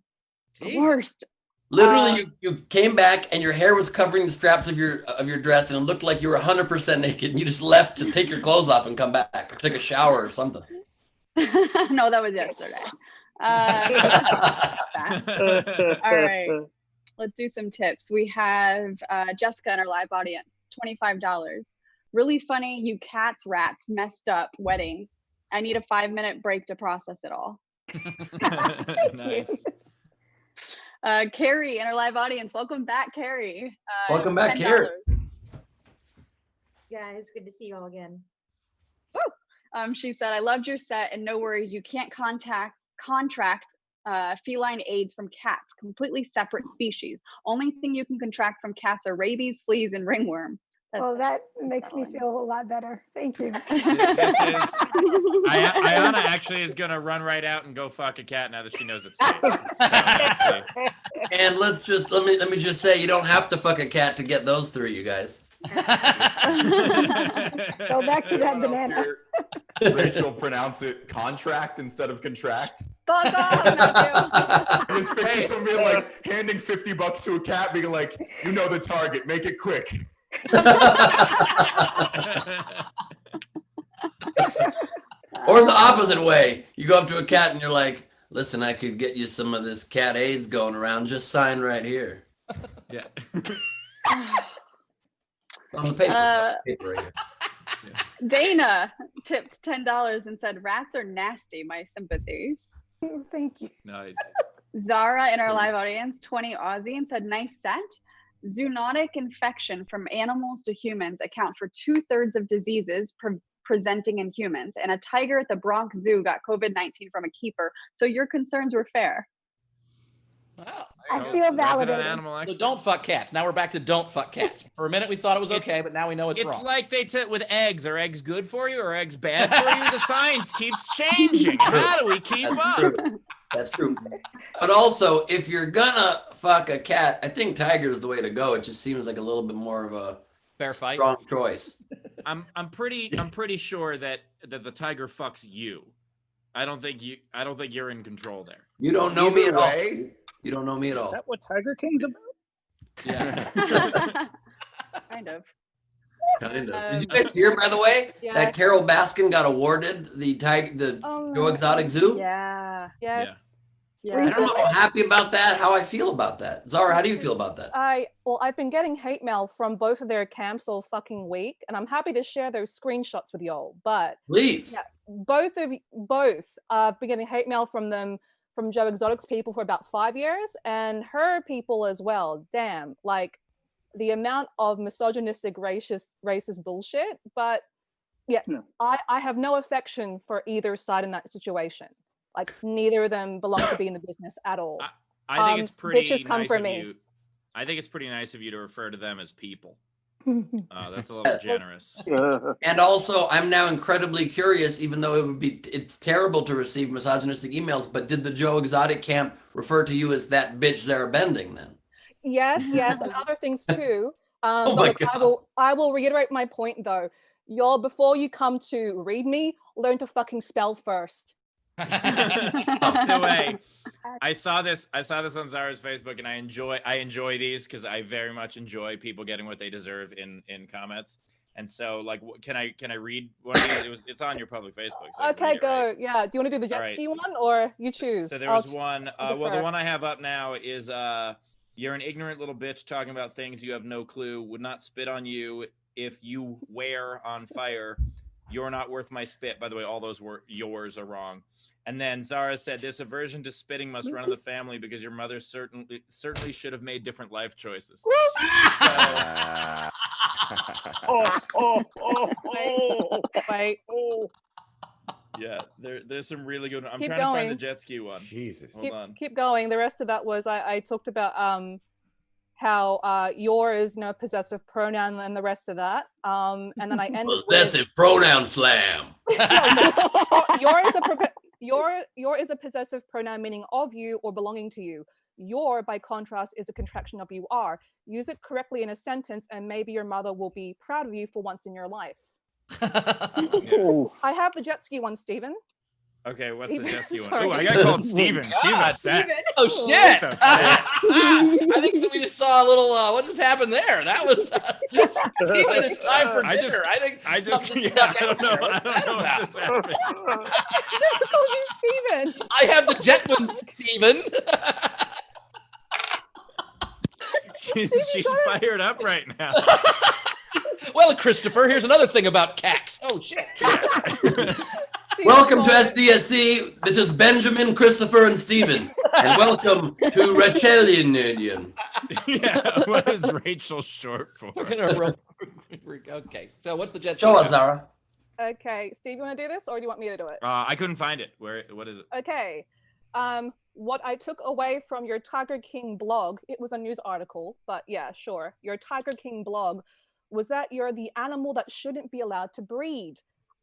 The worst. Literally, you came back and your hair was covering the straps of your dress, and it looked like you were 100% naked. And you just left to take your clothes off and come back, or take a shower or something. No, that was yesterday. All right, let's do some tips. We have Jessica in our live audience, $25. Really funny. You cats, rats, messed up weddings. I need a 5-minute break to process it all. Nice. Carrie in our live audience. Welcome back, Carrie. Welcome back, $10. Carrie. Guys, good to see you all again. Woo! She said, I loved your set and no worries. You can't contract feline AIDS from cats, completely separate species. Only thing you can contract from cats are rabies, fleas, and ringworm. Well, that makes me feel a lot better. Thank you. Ayanna actually is going to run right out and go fuck a cat now that she knows it's safe. And let me just say, you don't have to fuck a cat to get those through, you guys. Go back to that banana. Rachel, pronounce it contract instead of contract. Fuck off, Matthew. I just picture somebody like handing $50 to a cat, being like, "You know the target, make it quick." Or the opposite way. You go up to a cat and you're like, listen, I could get you some of this cat AIDS going around. Just sign right here. Yeah. On the paper. Paper right here. Yeah. Dana tipped $10 and said, rats are nasty, my sympathies. Thank you. Nice. Zara in our live audience, 20 Aussie, and said, nice set. Zoonotic infection from animals to humans account for 2/3 of diseases presenting in humans. And a tiger at the Bronx Zoo got COVID-19 from a keeper. So your concerns were fair. Wow. I feel validated. Animal So don't fuck cats. Now we're back to don't fuck cats. For a minute we thought it was okay, but now we know it's wrong. It's like they took with eggs. Are eggs good for you or are eggs bad for you? The science keeps changing. How do we keep up? True. That's true. But also, if you're gonna fuck a cat, I think tiger is the way to go. It just seems like a little bit more of a fair fight. Strong choice. I'm pretty sure that the tiger fucks you. I don't think you're in control there. You don't know me at all. You don't know me at all. Is that what Tiger King's about? Yeah. Kind of. Kind of. Did you guys hear, by the way, that Carol Baskin got awarded the Joe Exotic Zoo? Yeah. Yes. Yeah. I don't know how happy about that, how I feel about that. Zara, how do you feel about that? I've been getting hate mail from both of their camps all fucking week, and I'm happy to share those screenshots with y'all. But please, yeah, both. I've been getting hate mail from them, from Joe Exotic's people for about 5 years, and her people as well. Damn, like the amount of misogynistic, racist bullshit. But yeah, I have no affection for either side in that situation. Like neither of them belong to be in the business at all. I think it's pretty bitches come nice for of me. you. I think it's pretty nice of you to refer to them as people. That's a little generous. And also, I'm now incredibly curious, even though it's terrible to receive misogynistic emails, but did the Joe Exotic camp refer to you as that bitch Zara Bending then? Yes, and other things too. Oh but my look, God. I will reiterate my point though. Y'all, before you come to read me, learn to fucking spell first. No way. I saw this on Zara's Facebook, and I enjoy these because I very much enjoy people getting what they deserve in comments. And so, like, can I read one of these? It's on your public Facebook. So Okay, go. Right? Yeah. Do you want to do the jet ski one, or you choose? So there was one. Well, the one I have up now is you're an ignorant little bitch talking about things you have no clue. Would not spit on you if you were on fire. You're not worth my spit. By the way, all those yours are wrong. And then Zara said, this aversion to spitting must run in the family because your mother certainly should have made different life choices. Wait. Yeah, there's some really good. I'm Keep trying to find the going. jet ski one. Jesus. Hold on. Keep going. The rest of that was I talked about how your is no possessive pronoun and the rest of that. And then I ended possessive pronoun slam. Your is a possessive pronoun meaning of you or belonging to you. Your, by contrast, is a contraction of you are. Use it correctly in a sentence, and maybe your mother will be proud of you for once in your life. I have the jet ski one, Stephen. Okay, what's Steven, the jet ski one? sorry. Oh, I got called Steven. She's upset. Oh shit! I think we just saw a little. What just happened there? That was Steven. It's time for dinner. I don't know. I don't know what just happened. I never called you Steven. I have the jet one, Steven. She's fired up right now. Well, Christopher, here's another thing about cats. Oh shit! Welcome to SDSC. This is Benjamin, Christopher, and Stephen. And welcome to Rachelian. Yeah, what is Rachel short for? Okay, so what's the jet ski? Show us, Zara. Okay, Steve, you want to do this, or do you want me to do it? I couldn't find it. What is it? Okay. What I took away from your Tiger King blog, it was a news article, but yeah, sure. Your Tiger King blog was that you're the animal that shouldn't be allowed to breed.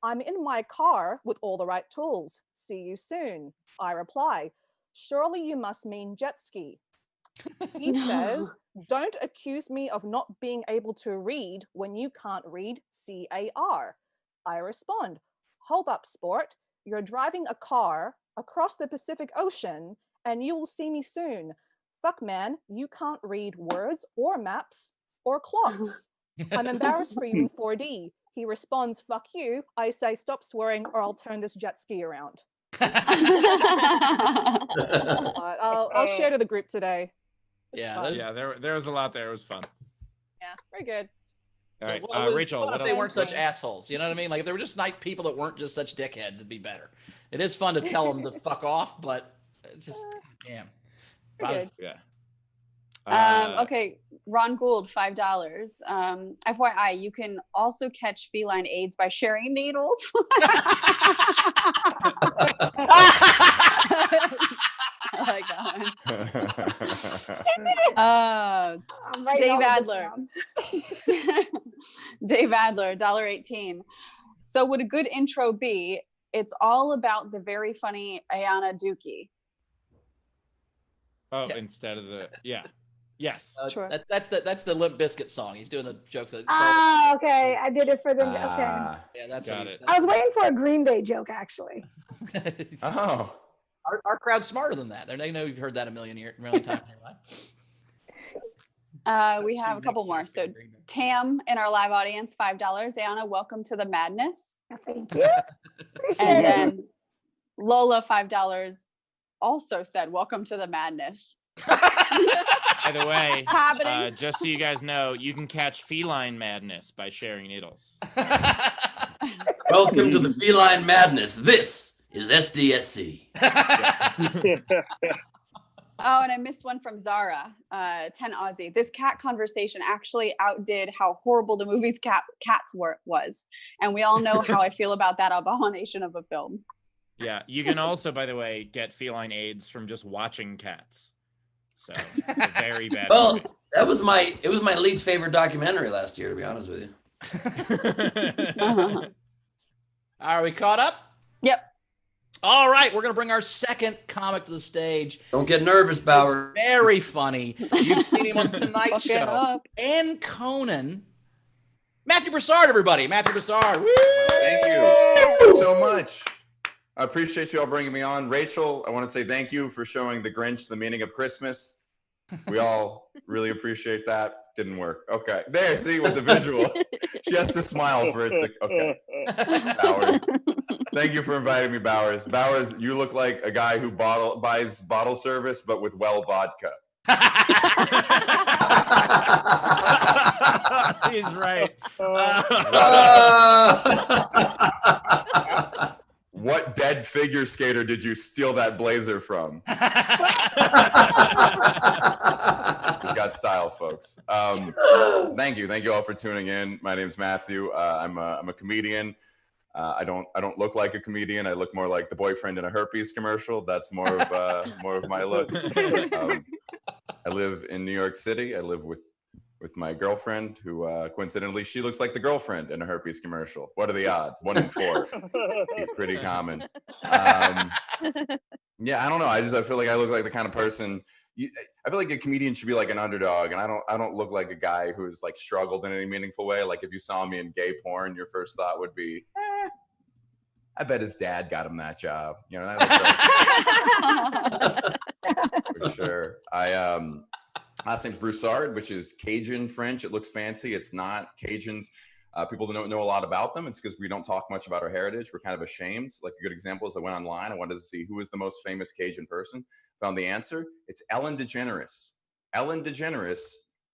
I'm in my car with all the right tools. See you soon. I reply, surely you must mean jet ski. He says, don't accuse me of not being able to read when you can't read CAR. I respond, hold up, sport. You're driving a car across the Pacific Ocean and you will see me soon. Fuck, man, you can't read words or maps or clocks. I'm embarrassed for you in 4D. He responds, fuck you. I say, stop swearing or I'll turn this jet ski around. I'll share to the group today. There was a lot there. It was fun. Yeah, very good. All right, Well, Rachel, what if else? they weren't such assholes, you know what I mean? Like if they were just nice people that weren't just such dickheads, it'd be better. It is fun to tell them to fuck off, but it's just damn. Very good. Yeah. Okay, Ron Gould, $5. FYI, you can also catch feline AIDS by sharing needles. I like that one. Dave Adler. Dave Adler, $1.18. So would a good intro be, it's all about the very funny Ayanna Dookie? Oh, instead of the Yes. Sure. That's the Limp Bizkit song. He's doing the joke. Okay. I did it for the. Okay. Yeah, that's Got what it. I was waiting for a Green Day joke, actually. Oh. Our crowd's smarter than that. They know you've heard that a million times in your life. We have a couple more. So Tam in our live audience, $5. Ayanna, welcome to the madness. Thank you. Appreciate And it. then Lola, $5, also said, welcome to the madness. By the way, Happening. just so you guys know, you can catch feline madness by sharing needles. Welcome to the feline madness. This is SDSC. Oh, and I missed one from Zara, 10 Aussie. This cat conversation actually outdid how horrible the movie's Cats was. And we all know how I feel about that abomination of a film. Yeah, you can also, by the way, get feline AIDS from just watching cats. So, a very bad Well, movie. it was my least favorite documentary last year, to be honest with you. Are we caught up? Yep. All right, we're going to bring our second comic to the stage. Don't get nervous, Bauer. Very funny. You've seen him on Tonight Fuck it Show up. and Conan. Matthew Broussard, everybody. Matthew Broussard. Woo! Thank you so much. I appreciate you all bringing me on. Rachel, I want to say thank you for showing the Grinch the meaning of Christmas. We all really appreciate that. Didn't work. Okay. There, see, with the visual. She has to smile for it to, okay. Bowers. Thank you for inviting me, Bowers. Bowers, you look like a guy who buys bottle service, but with well vodka. He's right. What dead figure skater did you steal that blazer from? He's got style, folks. Thank you all for tuning in. My name's Matthew. I'm a comedian. I don't look like a comedian. I look more like the boyfriend in a herpes commercial. That's more of my look. I live in New York City. I live with my girlfriend, who coincidentally she looks like the girlfriend in a herpes commercial. What are the odds? 1 in 4. Pretty common. Yeah, I don't know. I feel like I look like the kind of person. I feel like a comedian should be like an underdog, and I don't look like a guy who's like struggled in any meaningful way. Like if you saw me in gay porn, your first thought would be, I bet his dad got him that job. You know, for sure. Last name's Broussard, which is Cajun French. It looks fancy. It's not. Cajuns, people don't know a lot about them. It's because we don't talk much about our heritage. We're kind of ashamed. Like a good example is I went online. I wanted to see who is the most famous Cajun person. Found the answer. It's Ellen DeGeneres. Ellen DeGeneres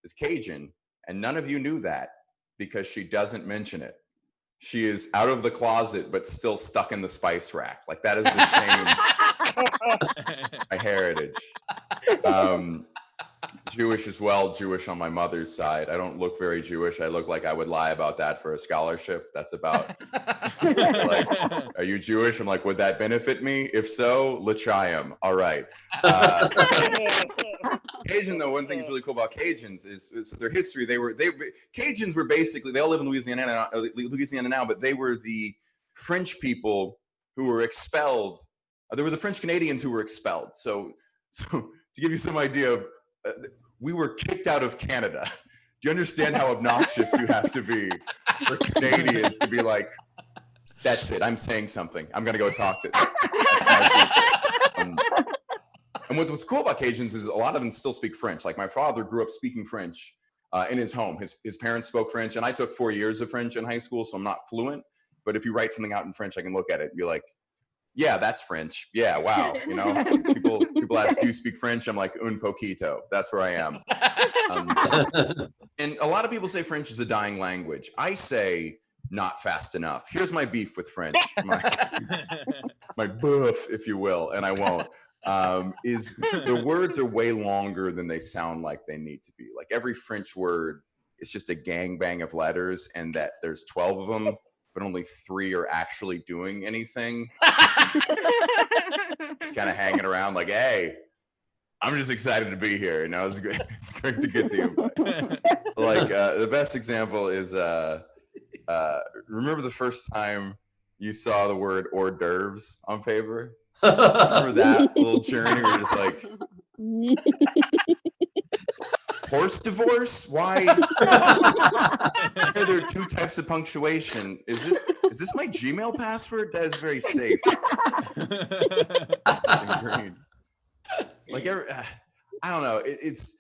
is Cajun, and none of you knew that because she doesn't mention it. She is out of the closet, but still stuck in the spice rack. Like that is the shame. My heritage. Jewish as well, Jewish on my mother's side. I don't look very Jewish. I look like I would lie about that for a scholarship. That's about, like, are you Jewish? I'm like, would that benefit me? If so, l'chaim. All right. Cajun, though, one thing that's really cool about Cajuns is their history. Cajuns were basically, they all live in Louisiana now, but they were the French people who were expelled. They were the French Canadians who were expelled. So to give you some idea of, we were kicked out of Canada. Do you understand how obnoxious you have to be for Canadians to be like, that's it, I'm saying something. I'm going to go talk to and what's cool about Cajuns is a lot of them still speak French. Like my father grew up speaking French in his home. His parents spoke French, and I took 4 years of French in high school, so I'm not fluent. But if you write something out in French, I can look at it and be like, yeah, that's French. Yeah, wow. You know, people ask, do you speak French? I'm like, un poquito. That's where I am. And a lot of people say French is a dying language. I say not fast enough. Here's my beef with French, my boof, if you will, and I won't. Is the words are way longer than they sound like they need to be. Like every French word is just a gangbang of letters, and that there's 12 of them, but only 3 are actually doing anything. Just kind of hanging around like, hey, I'm just excited to be here. You know, it's great to get the invite. Like the best example is remember the first time you saw the word hors d'oeuvres on paper? Remember that little journey where you're just like, horse divorce? Why are there 2 types of punctuation? Is this my Gmail password? That is very safe. Like I don't know. It's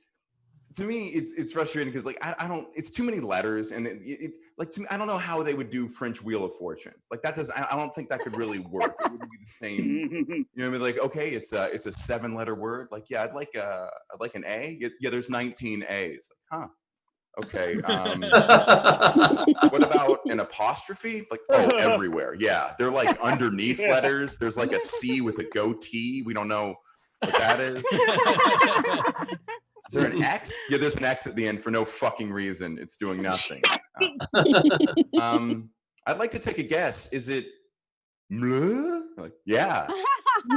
to me, it's frustrating because like I don't. It's too many letters, and it's like to me, I don't know how they would do French Wheel of Fortune. Like that does. I don't think that could really work. It wouldn't be the same. You know what I mean? Like okay, it's a 7-letter word. Like yeah, I'd like an A. Yeah, there's 19 A's. Like, huh. Okay. What about an apostrophe? Like oh, everywhere. Yeah, they're like underneath letters. There's like a C with a goatee. We don't know what that is. Is there an X? Yeah, there's an X at the end for no fucking reason. It's doing nothing. I'd like to take a guess. Is it mleh? Like, yeah.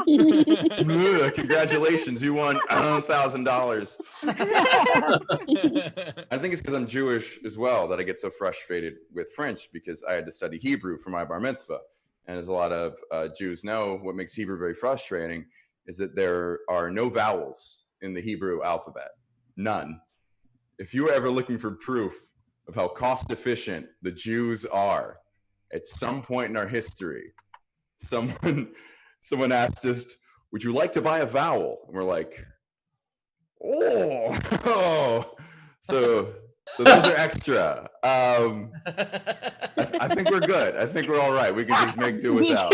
Mleh, congratulations, you won $1,000. I think it's because I'm Jewish as well that I get so frustrated with French because I had to study Hebrew for my bar mitzvah. And as a lot of Jews know, what makes Hebrew very frustrating is that there are no vowels in the Hebrew alphabet. None. If you were ever looking for proof of how cost efficient the Jews are, at some point in our history, someone asked us, would you like to buy a vowel? And we're like, oh. So those are extra. I think we're good. I think we're all right. We can just make do without.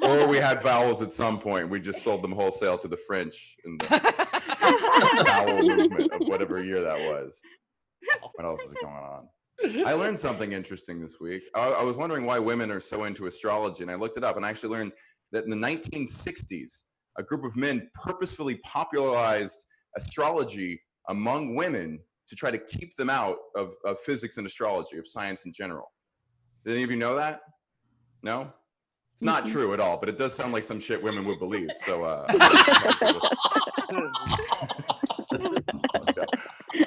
Or we had vowels at some point. We just sold them wholesale to the French in the vowel movement of whatever year that was. What else is going on? I learned something interesting this week. I was wondering why women are so into astrology, and I looked it up, and I actually learned that in the 1960s, a group of men purposefully popularized astrology among women to try to keep them out of physics and astrology, of science in general. Did any of you know that? No? It's not true at all, but it does sound like some shit women would believe. So,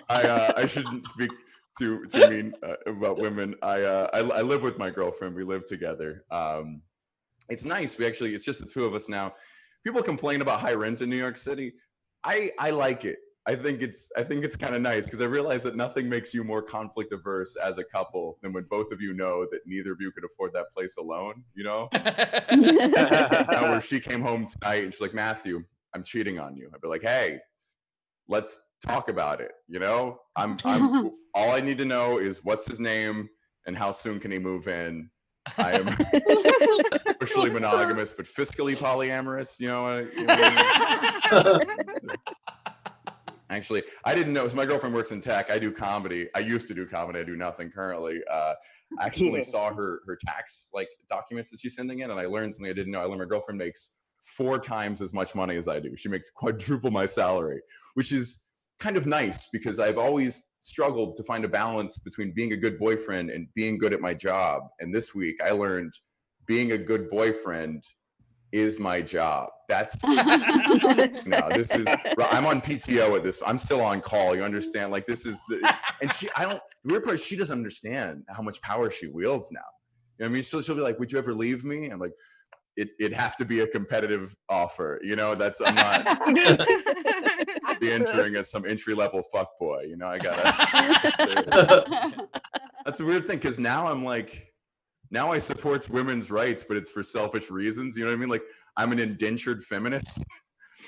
I shouldn't speak too mean about women. I live with my girlfriend. We live together. It's nice. It's just the two of us now. People complain about high rent in New York City. I like it. I think it's kind of nice because I realize that nothing makes you more conflict averse as a couple than when both of you know that neither of you could afford that place alone, you know? Now where she came home tonight and she's like, Matthew, I'm cheating on you. I'd be like, hey, let's talk about it, you know? I'm all I need to know is what's his name and how soon can he move in. I am socially monogamous, but fiscally polyamorous, you know? Actually, I didn't know. So my girlfriend works in tech. I do comedy. I used to do comedy. I do nothing currently. I actually saw her tax documents that she's sending in, and I learned something I didn't know. I learned my girlfriend makes 4 times as much money as I do. She makes quadruple my salary, which is kind of nice because I've always struggled to find a balance between being a good boyfriend and being good at my job. And this week I learned being a good boyfriend is my job. That's no, this is, I'm on PTO at this. I'm still on call. You understand? Like this is the weird part is she doesn't understand how much power she wields now. You know what I mean? She'll be like, would you ever leave me? I'm like, it'd have to be a competitive offer. You know, I'm not be entering as some entry-level fuckboy. You know, I gotta. That's a weird thing because now I'm like, now I support women's rights, but it's for selfish reasons. You know what I mean? Like I'm an indentured feminist.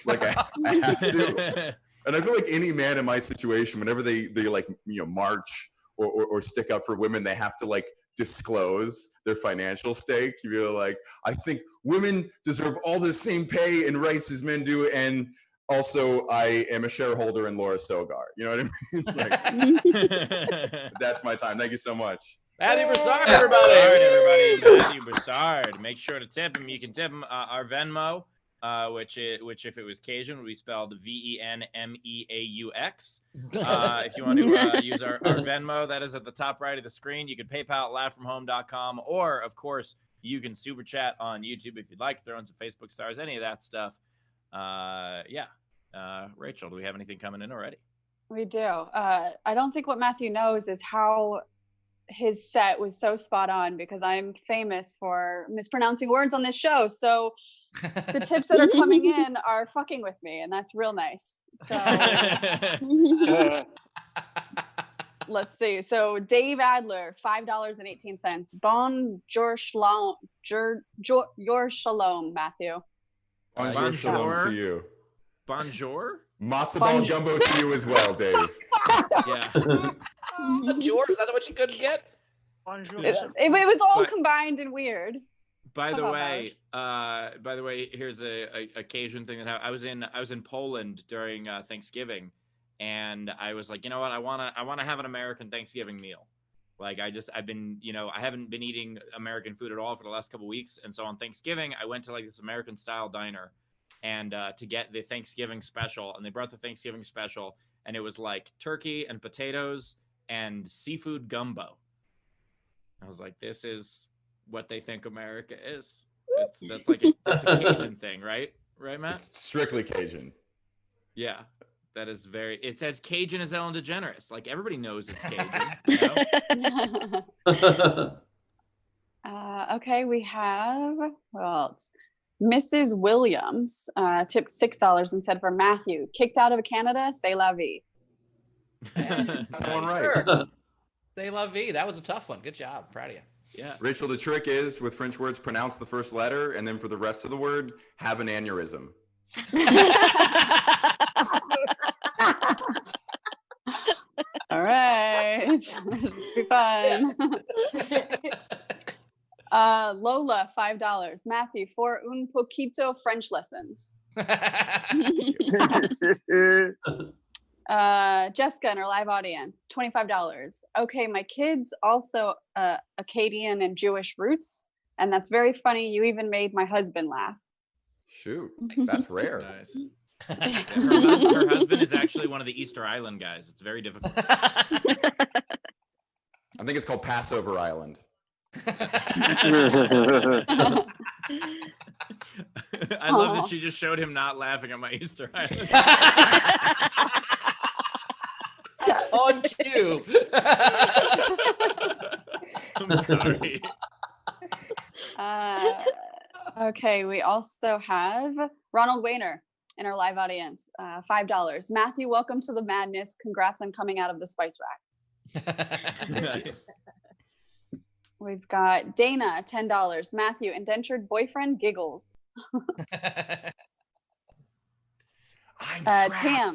Like I have to. And I feel like any man in my situation, whenever they like, you know, march or stick up for women, they have to like disclose their financial stake. You're like, I think women deserve all the same pay and rights as men do. And also I am a shareholder in Laura Sogar. You know what I mean? Like, that's my time. Thank you so much. Matthew Broussard, everybody. All right, everybody. Matthew Broussard. Make sure to tip him. You can tip him our Venmo, which if it was Cajun would be spelled VENMEAUX. If you want to use our Venmo, that is at the top right of the screen. You can PayPal at laughfromhome.com, or of course you can super chat on YouTube if you'd like. Throw in some Facebook stars, any of that stuff. Rachel, do we have anything coming in already? We do. I don't think what Matthew knows is how his set was so spot on because I'm famous for mispronouncing words on this show. So the tips that are coming in are fucking with me, and that's real nice. So let's see. So Dave Adler, $5.18. Bon jour shalom, your shalom, Matthew. Bonjour shalom to you. Bonjour? Matzo ball gumbo to you as well, Dave. Yeah. George, is that what you couldn't get? It was all combined and weird. By the How way, about here's a Cajun thing that happened. I was in Poland during Thanksgiving, and I was like, you know what, I wanna have an American Thanksgiving meal. Like I've been, I haven't been eating American food at all for the last couple weeks, and so on Thanksgiving I went to like this American style diner, and to get the Thanksgiving special, and they brought the Thanksgiving special, and it was like turkey and potatoes and seafood gumbo. I was like, this is what they think America is. That's a Cajun thing, right? Right, Matt? It's strictly Cajun. Yeah. That is it's as Cajun as Ellen DeGeneres. Like everybody knows it's Cajun. Okay, we have Mrs. Williams tipped $6 and said for Matthew, kicked out of Canada, c'est la vie. One right. Sure. C'est la vie. That was a tough one. Good job. Proud of you. Yeah. Rachel, the trick is with French words, pronounce the first letter, and then for the rest of the word, have an aneurysm. All right. This will be fun. Lola, $5. Matthew, for un poquito French lessons. Jessica in our live audience, $25. Okay, my kids also Akkadian and Jewish roots, and that's very funny. You even made my husband laugh. Shoot, that's rare. Nice. Her husband is actually one of the Easter Island guys. It's very difficult. I think it's called Passover Island. I love that she just showed him not laughing at my Easter Island. On cue. I'm sorry. Okay, we also have Ronald Wayner in our live audience, $5. Matthew, welcome to the madness. Congrats on coming out of the spice rack. Nice. We've got Dana, $10. Matthew, indentured boyfriend giggles. I'm Tam.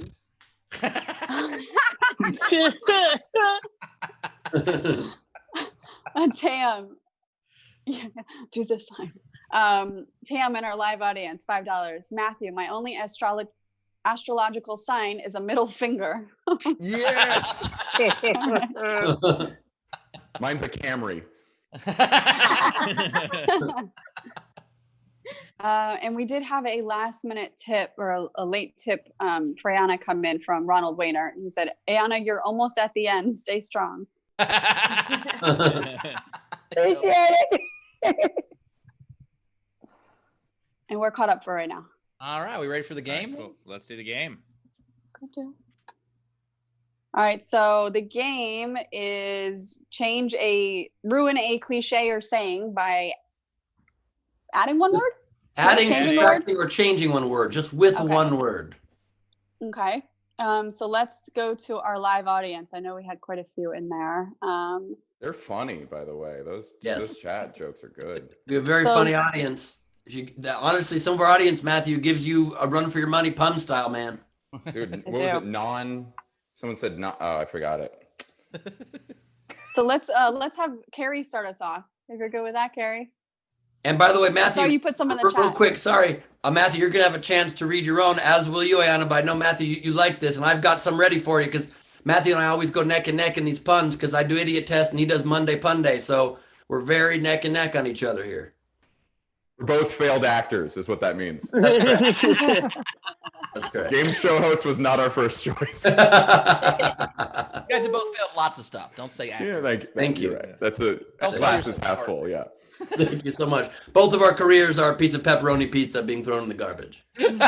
Tam. Yeah, do the signs. Tam in our live audience, $5. Matthew, my only astrological sign is a middle finger. Yes. Mine's a Camry. And we did have a last minute tip or a late tip for Ayanna come in from Ronald Wayner. He said, Ayanna, you're almost at the end. Stay strong. Appreciate it. And we're caught up for right now. All right, we ready for the game? All right, cool. Let's do the game. All right, so the game is ruin a cliche or saying by adding one word? Adding, Changing subtracting, or changing one word, just with one word. Okay. So let's go to our live audience. I know we had quite a few in there. They're funny, by the way. Those chat jokes are good. We have a very funny audience. Honestly, some of our audience, Matthew, gives you a run for your money pun style, man. Dude, what was it? Someone said not. Oh, I forgot it. So let's have Carrie start us off. If you're good with that, Carrie. And by the way, Matthew, you put some in the real chat. quick, sorry. Matthew, you're going to have a chance to read your own, as will you, Ayanna. But I know, Matthew, you like this, and I've got some ready for you because Matthew and I always go neck and neck in these puns because I do idiot test and he does Monday Pun Day. So we're very neck and neck on each other here. We're both failed actors, is what that means. That's correct. Game show host was not our first choice. You guys have both failed lots of stuff. Don't say actor. Yeah, thank you. Right. That's glass is half full. Yeah. Thank you so much. Both of our careers are a piece of pepperoni pizza being thrown in the garbage. I'm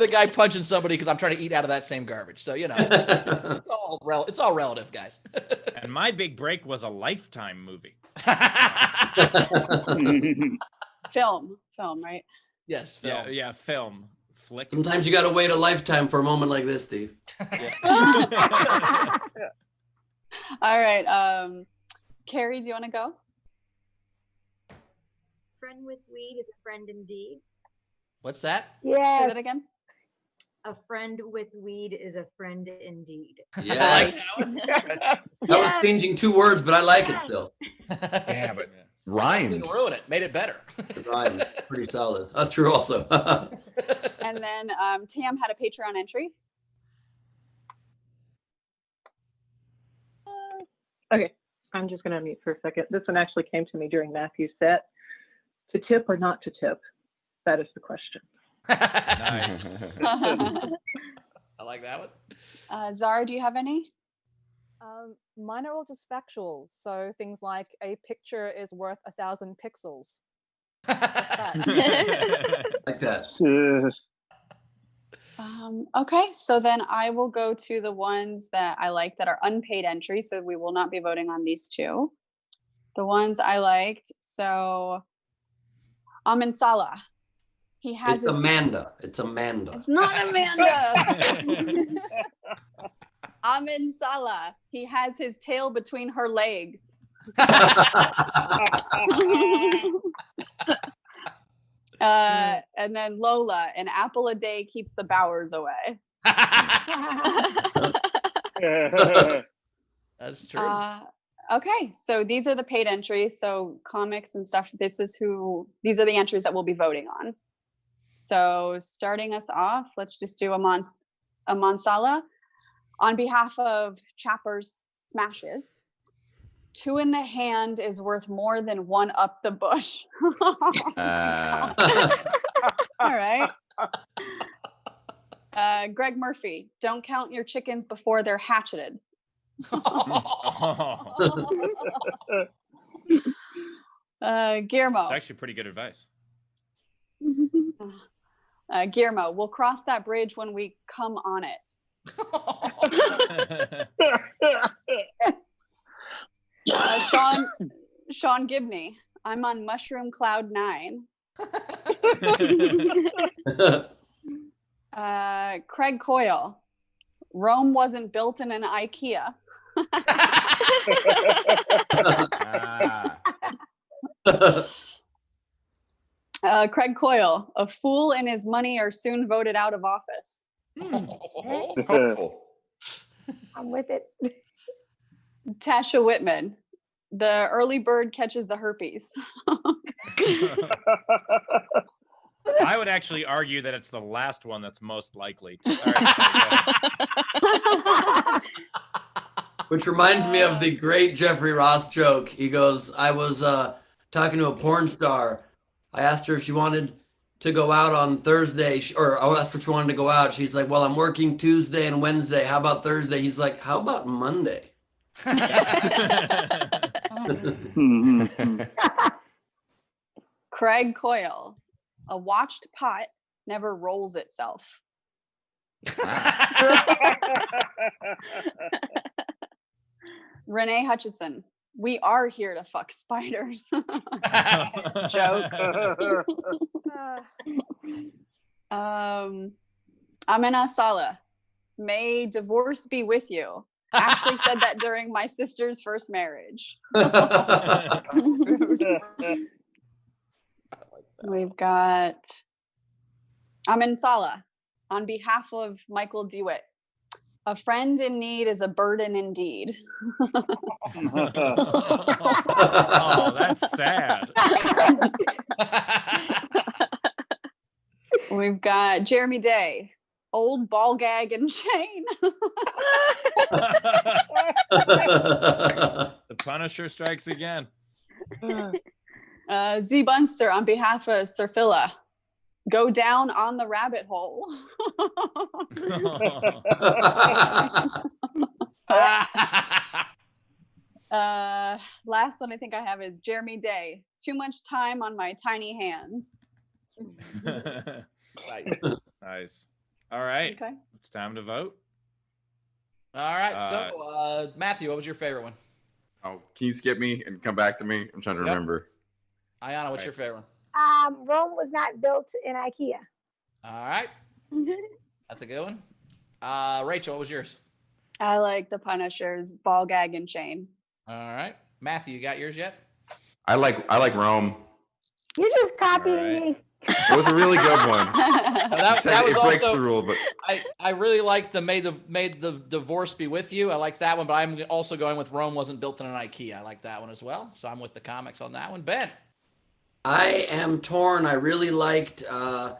the guy punching somebody because I'm trying to eat out of that same garbage. So, it's all relative, guys. And my big break was a Lifetime movie. Film, right? Yes, film. Yeah, film. Flick. Sometimes you got to wait a lifetime for a moment like this, Steve. Yeah. All right. Carrie, do you want to go? Friend with weed is a friend indeed. What's that? Say Yes. that again. a friend with weed is a friend indeed. Yeah. That was changing 2 words, but I like it still. Yeah, but Didn't rhymed. ruin it. Made it better. The rhyme, pretty solid. That's true also. And then Tam had a Patreon entry. Okay, I'm just going to mute for a second. This one actually came to me during Matthew's set. To tip or not to tip? That is the question. Nice. I like that one. Zara, do you have any? Mine are all just factual. So things like a picture is worth 1,000 pixels. Like that. Okay, so then I will go to the ones that I like that are unpaid entries. So we will not be voting on these 2. The ones I liked. So Amin Salah. He has It's Amanda. It's Amanda. It's not Amanda. Amin Salah. He has his tail between her legs. And then Lola, an apple a day keeps the Bowers away. That's true. Okay, so these are the paid entries. So comics and stuff. These are the entries that we'll be voting on. So starting us off, let's just do Aman Salah. On behalf of Chappers Smashes, 2 in the hand is worth more than 1 up the bush. All right. Greg Murphy, don't count your chickens before they're hatcheted. Guillermo. Actually, pretty good advice. Guillermo, we'll cross that bridge when we come on it. Sean Gibney, I'm on mushroom cloud 9. Craig Coyle, Rome wasn't built in an IKEA. Craig Coyle, a fool and his money are soon voted out of office. Hopeful. I'm with it. Tasha Whitman, the early bird catches the herpes. I would actually argue that it's the last one that's most likely to. All right, so Which reminds me of the great Jeffrey Ross joke. He goes, I was talking to a porn star. I asked her if she wanted to go out on Thursday, or I asked her if she wanted to go out. She's like, well, I'm working Tuesday and Wednesday. How about Thursday? He's like, how about Monday? Craig Coyle, a watched pot never rolls itself. Renee Hutchison, we are here to fuck spiders. Joke. Amina Salah, may divorce be with you. Actually said that during my sister's first marriage. We've got Amin Salah, on behalf of Michael DeWitt. A friend in need is a burden indeed. Oh, that's sad. We've got Jeremy Day, old ball gag and chain. The Punisher strikes again. Z Bunster, on behalf of Sir Phila, go down on the rabbit hole. Last one I think I have is Jeremy Day. Too much time on my tiny hands. Nice. All right. Okay. It's time to vote. All right. So, Matthew, what was your favorite one? Oh, can you skip me and come back to me? I'm trying to remember. Ayanna, what's your favorite one? Rome was not built in IKEA. All right. That's a good one. Rachel, what was yours? I like the Punisher's ball gag and chain. All right. Matthew, you got yours yet? I like Rome. You're just copying me. It was a really good one. That was it breaks also, the rule, but I really liked the made the divorce be with you. I like that one, but I'm also going with Rome wasn't built in an IKEA. I like that one as well. So I'm with the comics on that one. Ben. I am torn. I really liked A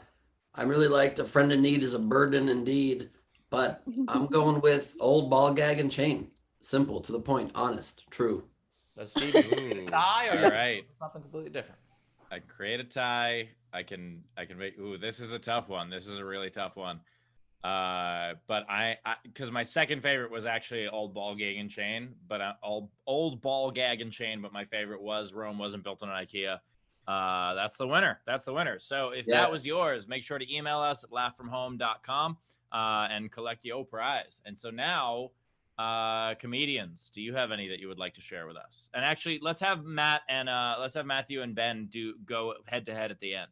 Friend in Need is a Burden Indeed, but I'm going with Old Ball Gag and Chain. Simple, to the point, honest, true. So Steve, tie or All right. something completely different. I create a tie. I can make. Ooh, this is a tough one. This is a really tough one. But I because my second favorite was actually Old Ball Gag and Chain, but Old Ball Gag and Chain. But my favorite was Rome wasn't built on an IKEA. That's the winner. That's the winner. So if that was yours, make sure to email us at laughfromhome.com and collect the O prize. And so now, comedians, do you have any that you would like to share with us? And actually, let's have Matthew and Ben go head to head at the end.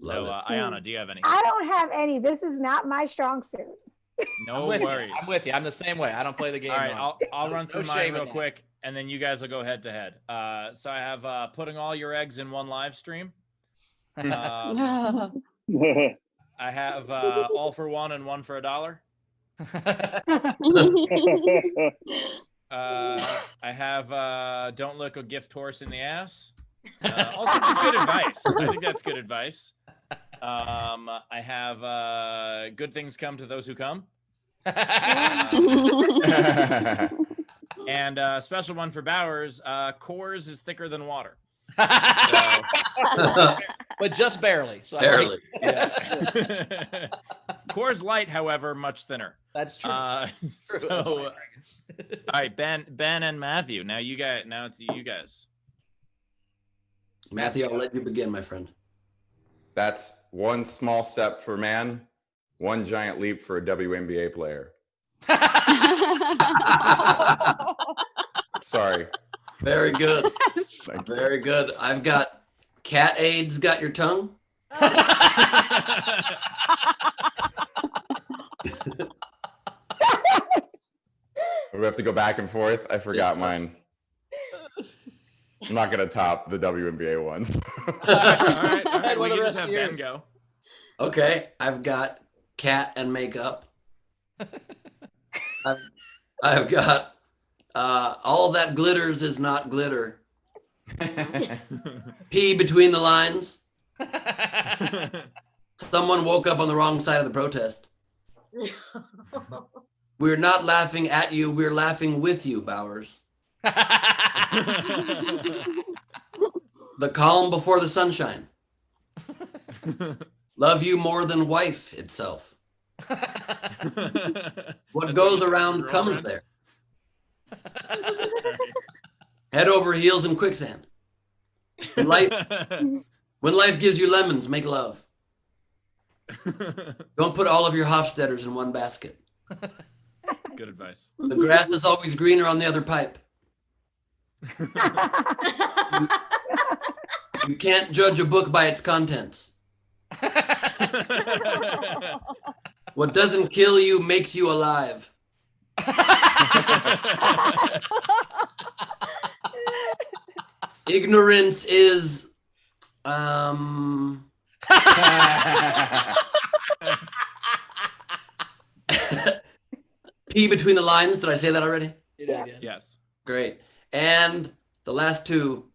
So Ayanna, do you have any? I don't have any. This is not my strong suit. No worries. I'm with you. I'm the same way. I don't play the game. All right, I'll run through mine real that. quick, and then you guys will go head to head. So I have putting all your eggs in one live stream. I have all for one and one for $1. I have don't look a gift horse in the ass. Also, just good advice. I think that's good advice. I have good things come to those who come. And a special one for Bowers, Coors is thicker than water. But just barely. So Barely. Yeah. Coors Light, however, much thinner. That's true. So, all right, Ben and Matthew. Now it's you guys. Matthew, I'll let you begin, my friend. that's one small step for man, one giant leap for a WNBA player. Sorry. Very good. Very good. I've got cat AIDS got your tongue. We have to go back and forth. I forgot mine. I'm not gonna top the WNBA ones. All right. We What are can the just rest have of Ben yours? go. Okay, I've got cat and makeup. I've got all that glitters is not glitter. Pee between the lines. Someone woke up on the wrong side of the protest. We're not laughing at you, we're laughing with you, Bowers. The calm before the sunshine. Love you more than wife itself. What goes around comes there. Head over heels in quicksand. When life gives you lemons, make love. Don't put all of your Hofstetters in one basket. Good advice. The grass is always greener on the other pipe. You can't judge a book by its contents. What doesn't kill you makes you alive. Ignorance is P between the lines. Did I say that already? Yeah. Yes. Great. And the last two,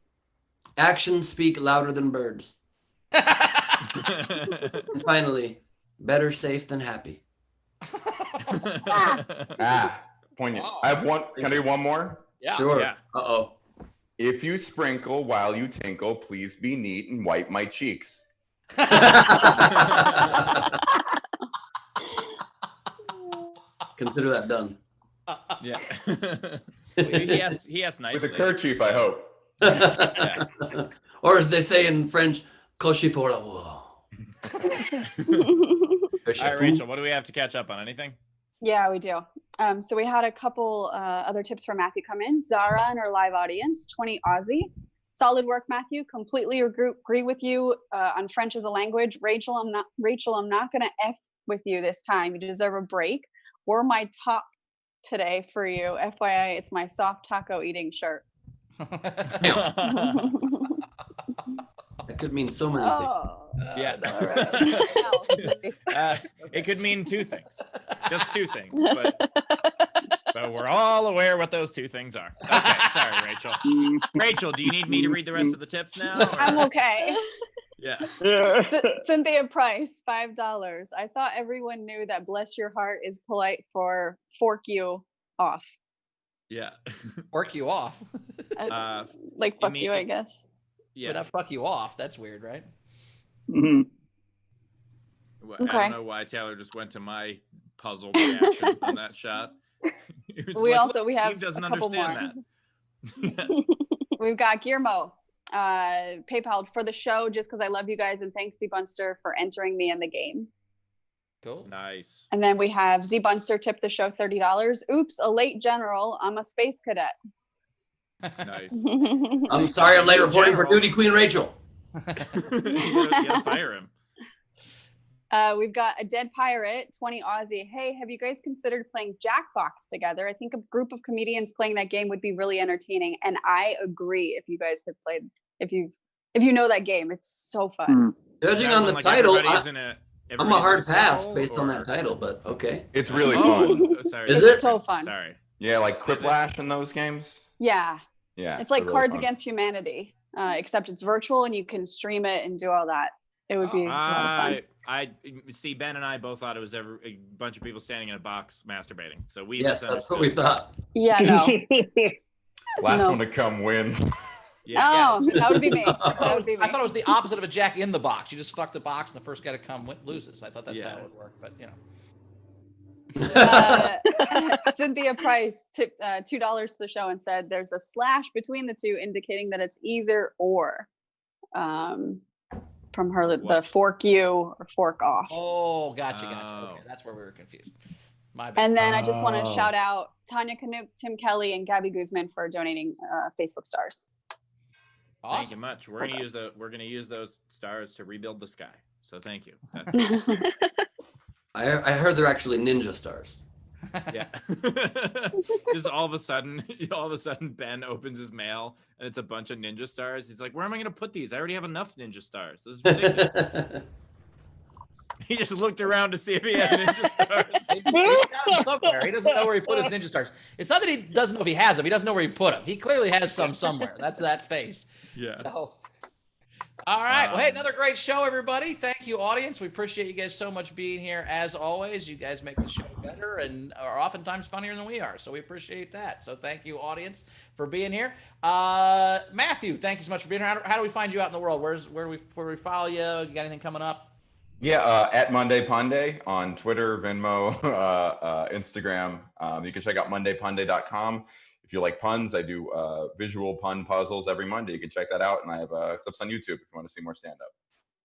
actions speak louder than birds. And finally, better safe than happy. Poignant. I have one. Can I do one more? Yeah. Sure. Yeah. Uh-oh. If you sprinkle while you tinkle, please be neat and wipe my cheeks. Consider that done. Yeah. he asked nicely. With a kerchief, I hope. Yeah. Or as they say in French, cochi pour la voix. All right, Rachel, what do we have to catch up on? Anything? Yeah, we do. So we had a couple other tips from Matthew come in. Zara and her live audience, 20 Aussie. Solid work, Matthew. Completely agree with you on French as a language. Rachel, I'm not gonna F with you this time. You deserve a break. Wore my top today for you. FYI, it's my soft taco eating shirt. That could mean so many things. Oh, Yeah. wow. It could mean two things. Just two things. But we're all aware what those two things are. Okay, sorry, Rachel. Rachel, do you need me to read the rest of the tips now? or- I'm okay. Yeah. Cynthia Price, $5. I thought everyone knew that bless your heart is polite for fork you off. Yeah. Work you off. Like fuck you, I guess. Yeah. But not fuck you off. That's weird, right? Well, I Okay. don't know why Taylor just went to my puzzle reaction on that shot. It was We like, also "Look, we Steve have doesn't a couple understand more. that." We've got Guillermo, PayPal for the show just because I love you guys, and thanks Z Bunster for entering me in the game. Cool. Nice. And then we have Z Bunster tipped the show $30. Oops, a late general. I'm a space cadet. Nice. I'm sorry I'm late reporting for General. Duty Queen Rachel. you gotta fire him. We've got a dead pirate, 20 Aussie. Hey, have you guys considered playing Jackbox together? I think a group of comedians playing that game would be really entertaining. And I agree. If you guys have played, if you know that game, it's so fun. Judging That on one, the like, title, everybody's in I'm a everybody's in hard pass circle, based on or- that title, but okay. It's really Oh, fun. sorry. Is It's it? so fun. Sorry. Yeah, like Quiplash in those games. Yeah. Yeah. It's like they're really Cards fun. Against Humanity, except it's virtual and you can stream it and do all that. It would be a lot of fun. I see. Ben and I both thought it was a bunch of people standing in a box masturbating. So we Yes, that's misunderstood. what we thought. Yeah, no. Last No. one to come wins. Yeah. Oh, that would be me. I thought, That would be me. I thought it was the opposite of a jack in the box. You just fuck the box, and the first guy to come loses. I thought that's how Yeah. it would work, but you know. Cynthia Price tipped $2 to the show and said there's a slash between the two indicating that it's either or. From her, the What? fork you or fork off. Oh, gotcha. Oh. Okay, that's where we were confused. My bad. And then I just want to Oh. shout out Tanya Canuck, Tim Kelly, and Gabby Guzman for donating Facebook stars. Thank you Awesome. much. We're gonna use those stars to rebuild the sky. So thank you. That's, I heard they're actually ninja stars. yeah. Just all of a sudden, Ben opens his mail and it's a bunch of ninja stars. He's like, "Where am I gonna put these? I already have enough ninja stars. This is ridiculous." He just looked around to see if he had ninja stars. He got 'em somewhere. He doesn't know where he put his ninja stars. It's not that he doesn't know if he has them. He doesn't know where he put them. He clearly has some somewhere. That's that face. Yeah. So, all right. Well, hey, another great show, everybody. Thank you, audience. We appreciate you guys so much being here. As always, you guys make the show better and are oftentimes funnier than we are. So we appreciate that. So thank you, audience, for being here. Matthew, thank you so much for being here. How do we find you out in the world? Where we follow you? You got anything coming up? Yeah, at Monday Punday on Twitter, Venmo, Instagram. You can check out mondaypunday.com. If you like puns, I do visual pun puzzles every Monday. You can check that out. And I have clips on YouTube if you want to see more stand-up.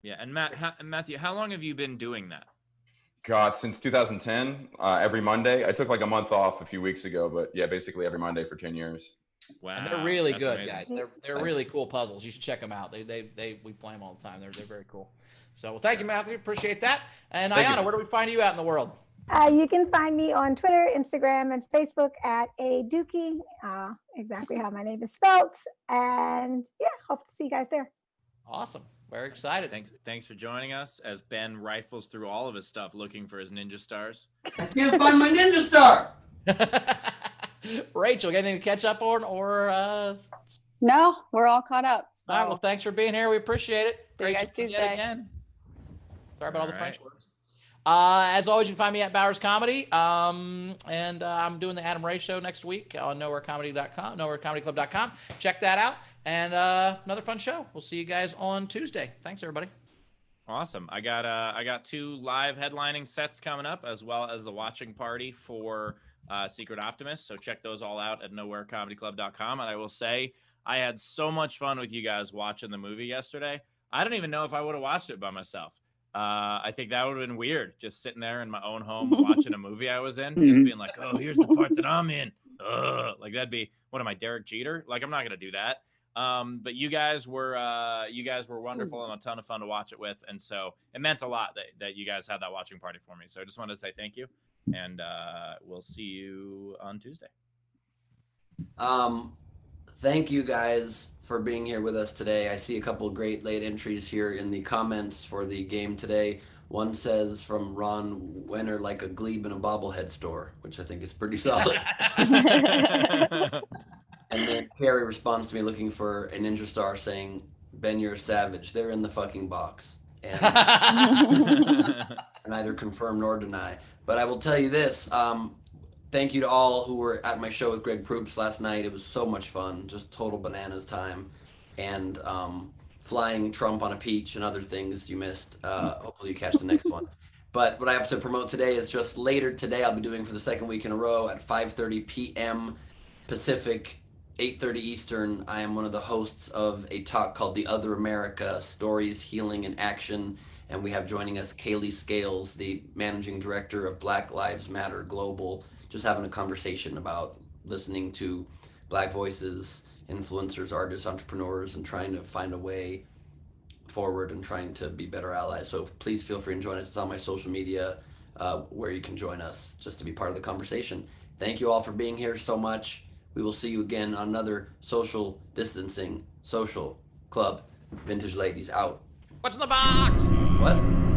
Yeah. And Matthew, how long have you been doing that? God, since 2010, every Monday. I took like a month off a few weeks ago, but yeah, basically every Monday for 10 years. Wow. And they're really that's good, amazing. guys. They're Thanks. really cool puzzles. You should check them out. We play them all the time. They're very cool. So well, thank you, Matthew. Appreciate that. And Thank you. Ayanna, where do we find you out in the world? You can find me on Twitter, Instagram, and Facebook at a Dookie. Exactly how my name is spelled. And yeah, hope to see you guys there. Awesome. Very excited. Thanks for joining us as Ben rifles through all of his stuff looking for his ninja stars. I can't find my ninja star. Rachel, got anything to catch up on or No, we're all caught up. So all right, well, thanks for being here. We appreciate it. See you guys seeing Tuesday. again. Sorry about all the All French right. words. As always, you can find me at Bowers Comedy. And I'm doing the Adam Ray Show next week on nowherecomedy.com, nowherecomedyclub.com. Check that out. And another fun show. We'll see you guys on Tuesday. Thanks, everybody. Awesome. I got 2 live headlining sets coming up, as well as the watching party for Secret Optimist. So check those all out at nowherecomedyclub.com. And I will say, I had so much fun with you guys watching the movie yesterday. I don't even know if I would have watched it by myself. I think that would have been weird, just sitting there in my own home watching a movie I was in, just being like, "Oh, here's the part that I'm in." Like that'd be, what am I, Derek Jeter? Like I'm not gonna do that. But you guys were wonderful and a ton of fun to watch it with, and so it meant a lot that you guys had that watching party for me. So I just wanted to say thank you, and we'll see you on Tuesday. thank you guys for being here with us today. I see a couple of great late entries here in the comments for the game today. One says from Ron Wenner, like a glebe in a bobblehead store, which I think is pretty solid. And then Carrie responds to me looking for a ninja star saying, Ben, you're a savage. They're in the fucking box. And neither confirm nor deny. But I will tell you this. Thank you to all who were at my show with Greg Proops last night. It was so much fun. Just total bananas time. And flying Trump on a peach and other things you missed. Hopefully you catch the next one. But what I have to promote today is just later today I'll be doing for the second week in a row at 5:30 p.m. Pacific, 8:30 Eastern. I am one of the hosts of a talk called The Other America, Stories, Healing, and Action. And we have joining us Kaylee Scales, the managing director of Black Lives Matter Global, just having a conversation about listening to Black voices, influencers, artists, entrepreneurs, and trying to find a way forward and trying to be better allies. So please feel free to join us. It's on my social media where you can join us just to be part of the conversation. Thank you all for being here so much. We will see you again on another social distancing social club. Vintage Ladies out. What's in the box? What?